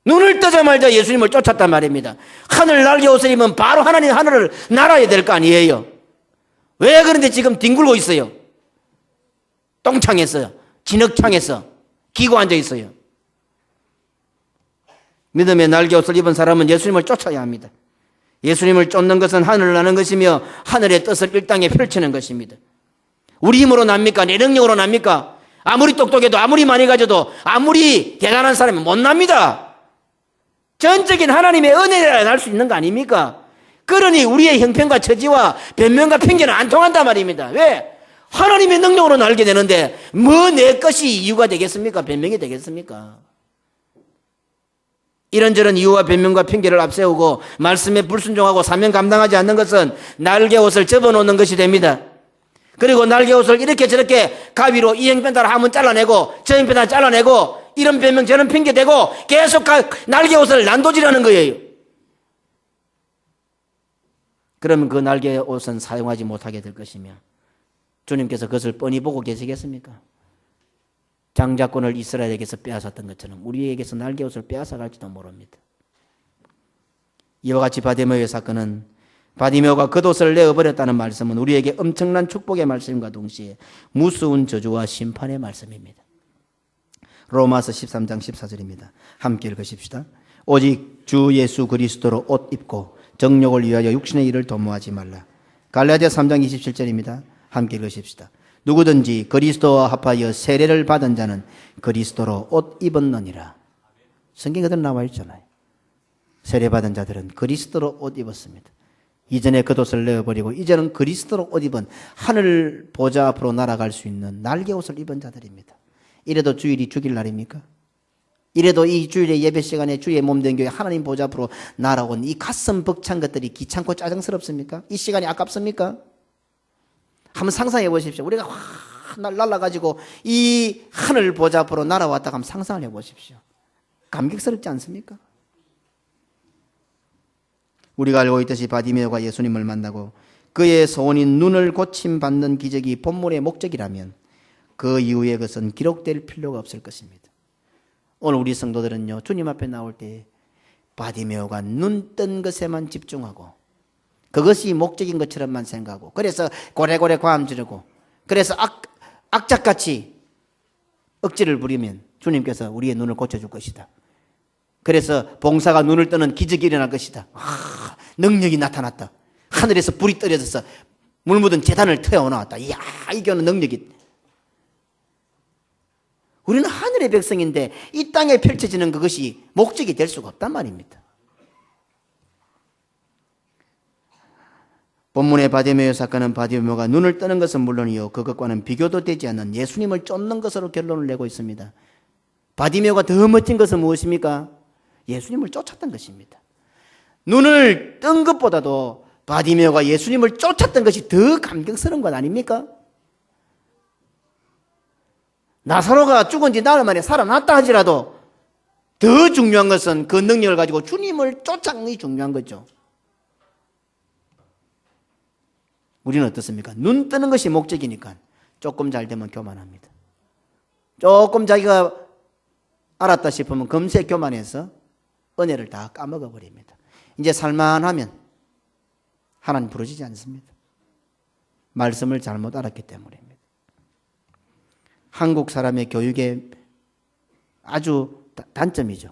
눈을 뜨자마자 예수님을 쫓았단 말입니다. 하늘 날개 옷을 입으면 바로 하나님 하늘을 날아야 될 거 아니에요. 왜 그런데 지금 뒹굴고 있어요? 똥창에서, 진흙창에서 기고 앉아 있어요. 믿음의 날개 옷을 입은 사람은 예수님을 쫓아야 합니다. 예수님을 쫓는 것은 하늘을 나는 것이며 하늘의 뜻을 이 땅에 펼치는 것입니다. 우리 힘으로 납니까? 내 능력으로 납니까? 아무리 똑똑해도 아무리 많이 가져도 아무리 대단한 사람이 못 납니다. 전적인 하나님의 은혜라 날 수 있는 거 아닙니까? 그러니 우리의 형편과 처지와 변명과 핑계는 안 통한단 말입니다. 왜? 하나님의 능력으로 날게 되는데 뭐 내 것이 이유가 되겠습니까? 변명이 되겠습니까? 이런저런 이유와 변명과 핑계를 앞세우고 말씀에 불순종하고 사명 감당하지 않는 것은 날개 옷을 접어놓는 것이 됩니다. 그리고 날개 옷을 이렇게 저렇게 가위로 이 형편 따라 한번 잘라내고 저 형편 따라 잘라내고 이런 변명 저런 핑계 대고 계속 날개 옷을 난도질하는 거예요. 그러면 그 날개 옷은 사용하지 못하게 될 것이며 주님께서 그것을 뻔히 보고 계시겠습니까? 장자권을 이스라엘에게서 빼앗았던 것처럼 우리에게서 날개 옷을 빼앗아 갈지도 모릅니다. 이와 같이 바디메오의 사건은 바디메오가 겉옷을 내어버렸다는 말씀은 우리에게 엄청난 축복의 말씀과 동시에 무서운 저주와 심판의 말씀입니다. 로마서 13장 14절입니다. 함께 읽으십시다. 오직 주 예수 그리스도로 옷 입고 정욕을 위하여 육신의 일을 도모하지 말라. 갈라디아 3장 27절입니다. 함께 읽으십시다. 누구든지 그리스도와 합하여 세례를 받은 자는 그리스도로 옷 입었느니라. 성경 그대로 나와 있잖아요. 세례받은 자들은 그리스도로 옷 입었습니다. 이전에 겉옷을 내어버리고 이제는 그리스도로 옷 입은 하늘 보좌 앞으로 날아갈 수 있는 날개 옷을 입은 자들입니다. 이래도 주일이 죽일 날입니까? 이래도 이 주일의 예배 시간에 주의 몸된 교회 하나님 보좌 앞으로 날아온 이 가슴 벅찬 것들이 귀찮고 짜증스럽습니까? 이 시간이 아깝습니까? 한번 상상해 보십시오. 우리가 날아가지고 이 하늘 보좌 앞으로 날아왔다가 한번 상상을 해 보십시오. 감격스럽지 않습니까? 우리가 알고 있듯이 바디메오가 예수님을 만나고 그의 소원인 눈을 고침받는 기적이 본문의 목적이라면 그 이후에 그것은 기록될 필요가 없을 것입니다. 오늘 우리 성도들은요, 주님 앞에 나올 때 바디메오가 눈 뜬 것에만 집중하고 그것이 목적인 것처럼만 생각하고 그래서 고래고래 고함 지르고 그래서 악착같이 억지를 부리면 주님께서 우리의 눈을 고쳐줄 것이다. 그래서 봉사가 눈을 뜨는 기적이 일어날 것이다. 능력이 나타났다. 하늘에서 불이 떨어져서 물 묻은 제단을 태워나왔다. 이야, 이거는 능력이. 우리는 하늘의 백성인데 이 땅에 펼쳐지는 그것이 목적이 될 수가 없단 말입니다. 본문의 바디메오 사건은 바디메오가 눈을 뜨는 것은 물론이요 그것과는 비교도 되지 않는 예수님을 쫓는 것으로 결론을 내고 있습니다. 바디메오가 더 멋진 것은 무엇입니까? 예수님을 쫓았던 것입니다. 눈을 뜬 것보다도 바디메오가 예수님을 쫓았던 것이 더 감격스러운 것 아닙니까? 나사로가 죽은 지 나흘 만에 살아났다 하지라도 더 중요한 것은 그 능력을 가지고 주님을 쫓아가는 게 중요한 거죠. 우리는 어떻습니까? 눈 뜨는 것이 목적이니까 조금 잘 되면 교만합니다. 조금 자기가 알았다 싶으면 금세 교만해서 은혜를 다 까먹어 버립니다. 이제 살만하면 하나님 부르시지 않습니다. 말씀을 잘못 알았기 때문입니다. 한국 사람의 교육의 아주 단점이죠.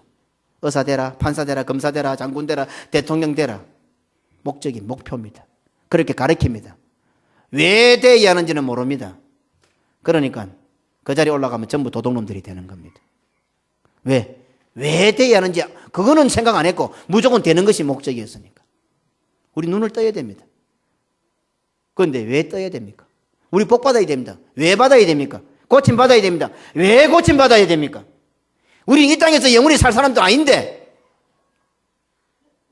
의사 되라, 판사 되라, 검사 되라, 장군 되라, 대통령 되라. 목적이 목표입니다. 그렇게 가르칩니다. 왜 돼야 하는지는 모릅니다. 그러니까 그 자리에 올라가면 전부 도둑놈들이 되는 겁니다. 왜 돼야 하는지 그거는 생각 안 했고 무조건 되는 것이 목적이었으니까. 우리 눈을 떠야 됩니다. 그런데 왜 떠야 됩니까? 우리 복 받아야 됩니다. 왜 받아야 됩니까? 고침 받아야 됩니다. 왜 고침 받아야 됩니까? 우리 이 땅에서 영원히 살 사람도 아닌데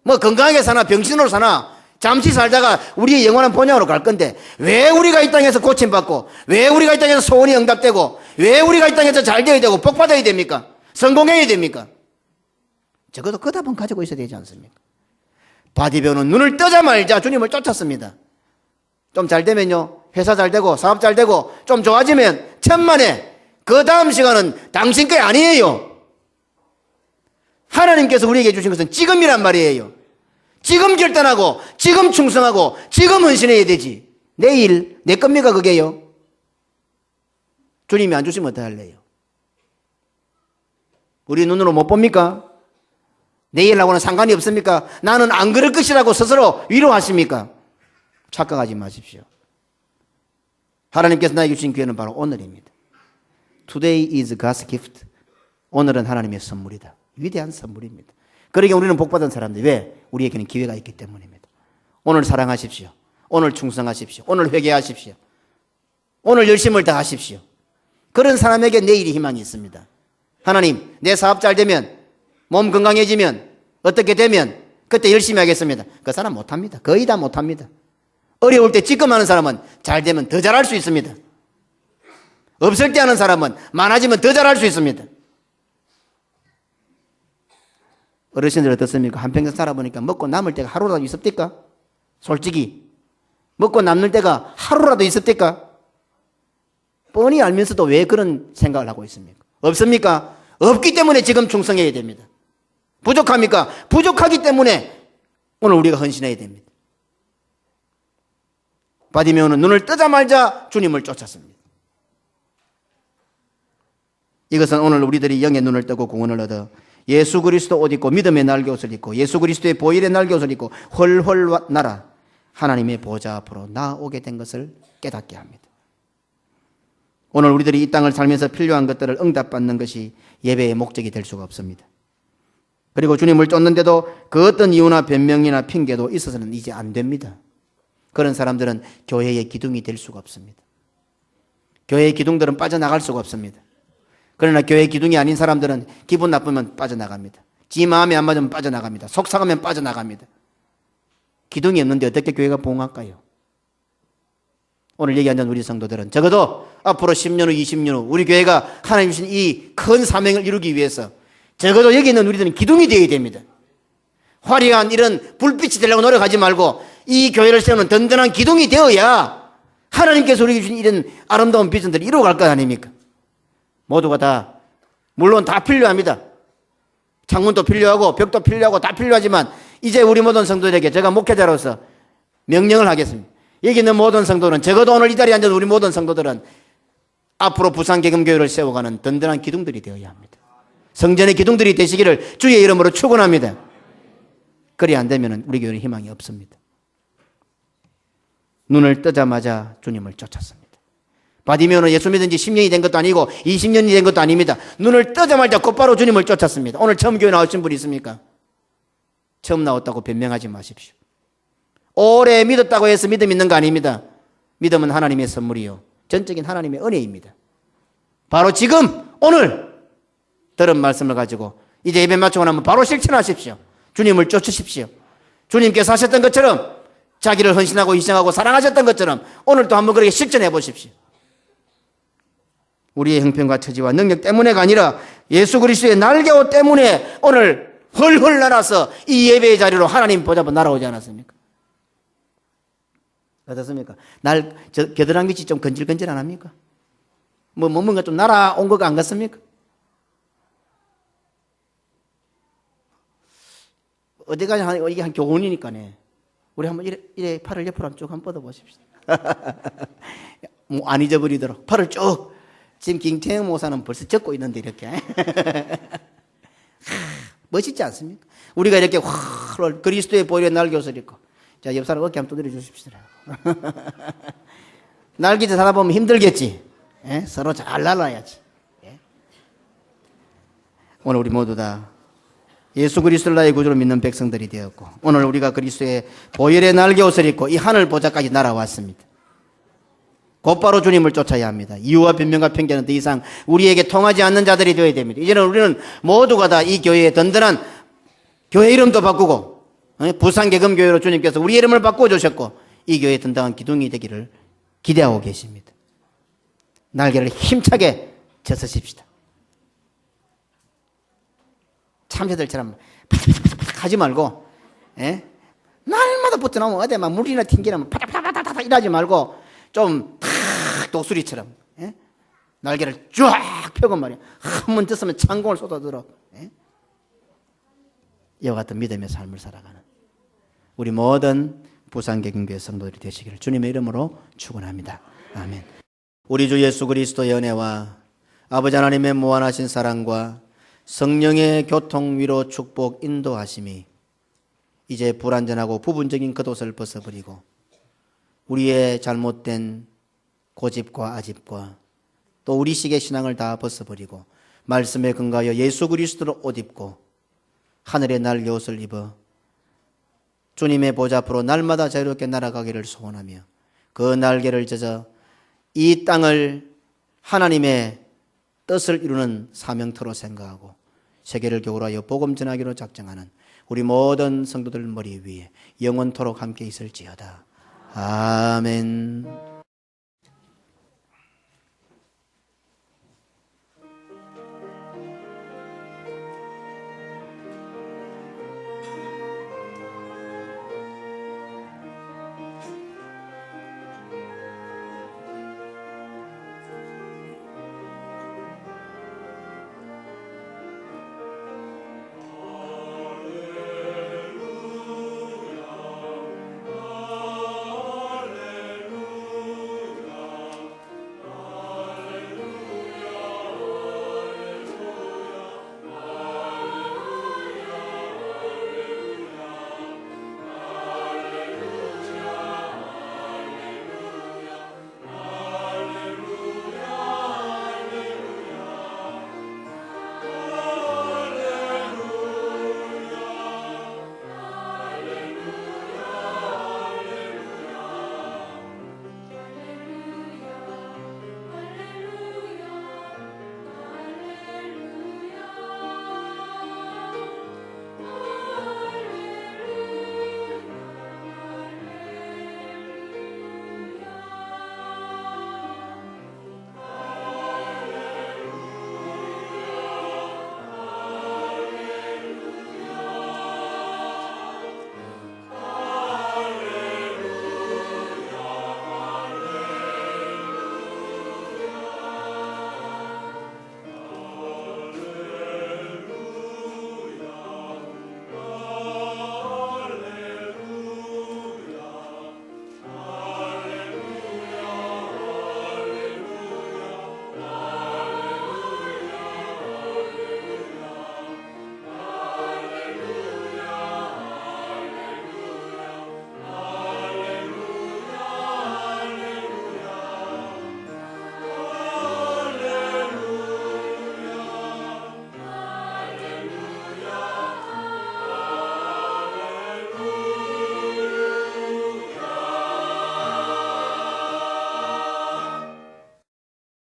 뭐 건강하게 사나 병신으로 사나 잠시 살다가 우리의 영원한 본향으로 갈 건데 왜 우리가 이 땅에서 고침받고 왜 우리가 이 땅에서 소원이 응답되고 왜 우리가 이 땅에서 잘 되어야 되고 복 받아야 됩니까? 성공해야 됩니까? 적어도 그 답은 가지고 있어야 되지 않습니까? 바디배우는 눈을 뜨자마자 주님을 쫓았습니다. 좀 잘 되면요 회사 잘 되고 사업 잘 되고 좀 좋아지면 천만에 그 다음 시간은 당신 게 아니에요. 하나님께서 우리에게 주신 것은 지금이란 말이에요. 지금 결단하고 지금 충성하고 지금 헌신해야 되지. 내일 내 겁니까 그게요? 주님이 안 주시면 어떡할래요? 우리 눈으로 못 봅니까? 내일하고는 상관이 없습니까? 나는 안 그럴 것이라고 스스로 위로하십니까? 착각하지 마십시오. 하나님께서 나에게 주신 기회는 바로 오늘입니다. Today is God's gift. 오늘은 하나님의 선물이다. 위대한 선물입니다. 그러기에 우리는 복받은 사람들. 왜? 우리에게는 기회가 있기 때문입니다. 오늘 사랑하십시오. 오늘 충성하십시오. 오늘 회개하십시오. 오늘 열심을 다하십시오. 그런 사람에게 내일이 희망이 있습니다. 하나님, 내 사업 잘 되면, 몸 건강해지면, 어떻게 되면 그때 열심히 하겠습니다. 그 사람 못합니다. 거의 다 못합니다. 어려울 때 찌끔하는 사람은 잘 되면 더 잘할 수 있습니다. 없을 때 하는 사람은 많아지면 더 잘할 수 있습니다. 어르신들 어떻습니까? 한평생 살아보니까 먹고 남을 때가 하루라도 있습니까? 솔직히 먹고 남는 때가 하루라도 있습니까? 뻔히 알면서도 왜 그런 생각을 하고 있습니까? 없습니까? 없기 때문에 지금 충성해야 됩니다. 부족합니까? 부족하기 때문에 오늘 우리가 헌신해야 됩니다. 바디메오는 눈을 뜨자마자 주님을 쫓았습니다. 이것은 오늘 우리들이 영의 눈을 뜨고 구원을 얻어 예수 그리스도 옷 입고 믿음의 날개옷을 입고 예수 그리스도의 보혈의 날개옷을 입고 훨훨 날아 하나님의 보좌 앞으로 나오게 된 것을 깨닫게 합니다. 오늘 우리들이 이 땅을 살면서 필요한 것들을 응답받는 것이 예배의 목적이 될 수가 없습니다. 그리고 주님을 쫓는데도 그 어떤 이유나 변명이나 핑계도 있어서는 이제 안 됩니다. 그런 사람들은 교회의 기둥이 될 수가 없습니다. 교회의 기둥들은 빠져나갈 수가 없습니다. 그러나 교회의 기둥이 아닌 사람들은 기분 나쁘면 빠져나갑니다. 지 마음에 안 맞으면 빠져나갑니다. 속상하면 빠져나갑니다. 기둥이 없는데 어떻게 교회가 부흥할까요? 오늘 얘기 앉은 우리 성도들은 적어도 앞으로 10년 후 20년 후 우리 교회가 하나님 주신 이 큰 사명을 이루기 위해서 적어도 여기 있는 우리들은 기둥이 되어야 됩니다. 화려한 이런 불빛이 되려고 노력하지 말고 이 교회를 세우는 든든한 기둥이 되어야 하나님께서 우리에게 주신 이런 아름다운 비전들을 이루어갈 것 아닙니까? 모두가 다 물론 다 필요합니다. 창문도 필요하고 벽도 필요하고 다 필요하지만 이제 우리 모든 성도들에게 제가 목회자로서 명령을 하겠습니다. 여기 있는 모든 성도는 적어도 오늘 이 자리에 앉은 우리 모든 성도들은 앞으로 부산개금교회를 세워가는 든든한 기둥들이 되어야 합니다. 성전의 기둥들이 되시기를 주의 이름으로 축원합니다. 그리 안 되면 우리 교회는 희망이 없습니다. 눈을 뜨자마자 주님을 쫓았습니다. 바디메오는 예수 믿은 지 10년이 된 것도 아니고 20년이 된 것도 아닙니다. 눈을 뜨자마자 곧바로 주님을 쫓았습니다. 오늘 처음 교회 나오신 분 있습니까? 처음 나왔다고 변명하지 마십시오. 오래 믿었다고 해서 믿음 있는 거 아닙니다. 믿음은 하나님의 선물이요. 전적인 하나님의 은혜입니다. 바로 지금 오늘 들은 말씀을 가지고 이제 예배 마치고 나면 바로 실천하십시오. 주님을 쫓으십시오. 주님께서 하셨던 것처럼 자기를 헌신하고 희생하고 사랑하셨던 것처럼 오늘도 한번 그렇게 실천해 보십시오. 우리의 형편과 처지와 능력 때문에가 아니라 예수 그리스도의 날개옷 때문에 오늘 헐헐 날아서 이 예배의 자리로 하나님 보좌 앞에 날아오지 않았습니까? 어떻습니까? 겨드랑이치 좀 건질건질 안 합니까? 뭔가 좀 날아온 거가 안 같습니까? 어디까지 이게 한 교훈이니까네. 우리 한번 이래 팔을 옆으로 쭉 한번 뻗어보십시오. 안 잊어버리도록. 팔을 쭉. 지금 김태형 목사는 벌써 적고 있는데 이렇게. 멋있지 않습니까? 우리가 이렇게 그리스도의 보혈의 날개옷을 입고. 자, 옆 사람 어깨 한번 두드려 주십시오. 날개짓 하다 보면 힘들겠지. 예? 서로 잘 날아야지. 예? 오늘 우리 모두 다 예수 그리스도를 나의 구주로 믿는 백성들이 되었고, 오늘 우리가 그리스도의 보혈의 날개옷을 입고 이 하늘 보좌까지 날아왔습니다. 곧바로 주님을 쫓아야 합니다. 이유와 변명과 편견은 더 이상 우리에게 통하지 않는 자들이 되어야 됩니다. 이제는 우리는 모두가 다 이 교회의 든든한 교회 이름도 바꾸고, 부산계금교회로 주님께서 우리 이름을 바꿔주셨고, 이 교회의 든든한 기둥이 되기를 기대하고 계십니다. 날개를 힘차게 젖으십시다. 참새들처럼 파닥파닥 하지 말고, 예? 날마다 붙어나오면 어디 막 물이나 튕기나면 파닥파닥 이러지 말고 좀 탁 독수리처럼, 예? 날개를 쫙 펴고 말이야. 한 번 떴으면 창공을 쏟아들어. 예? 이와 같은 믿음의 삶을 살아가는 우리 모든 부산계경교회 성도들이 되시기를 주님의 이름으로 축원합니다. 아멘. 우리 주 예수 그리스도의 은혜와 아버지 하나님의 무한하신 사랑과 성령의 교통, 위로, 축복, 인도하심이 이제 불완전하고 부분적인 겉옷을 벗어버리고 우리의 잘못된 고집과 아집과 또 우리식의 신앙을 다 벗어버리고 말씀에 근거하여 예수 그리스도를 옷 입고 하늘의 날개 옷을 입어 주님의 보좌 앞으로 날마다 자유롭게 날아가기를 소원하며 그 날개를 젖어 이 땅을 하나님의 뜻을 이루는 사명터로 생각하고 세계를 교훈하여 복음 전하기로 작정하는 우리 모든 성도들 머리 위에 영원토록 함께 있을지어다. 아멘.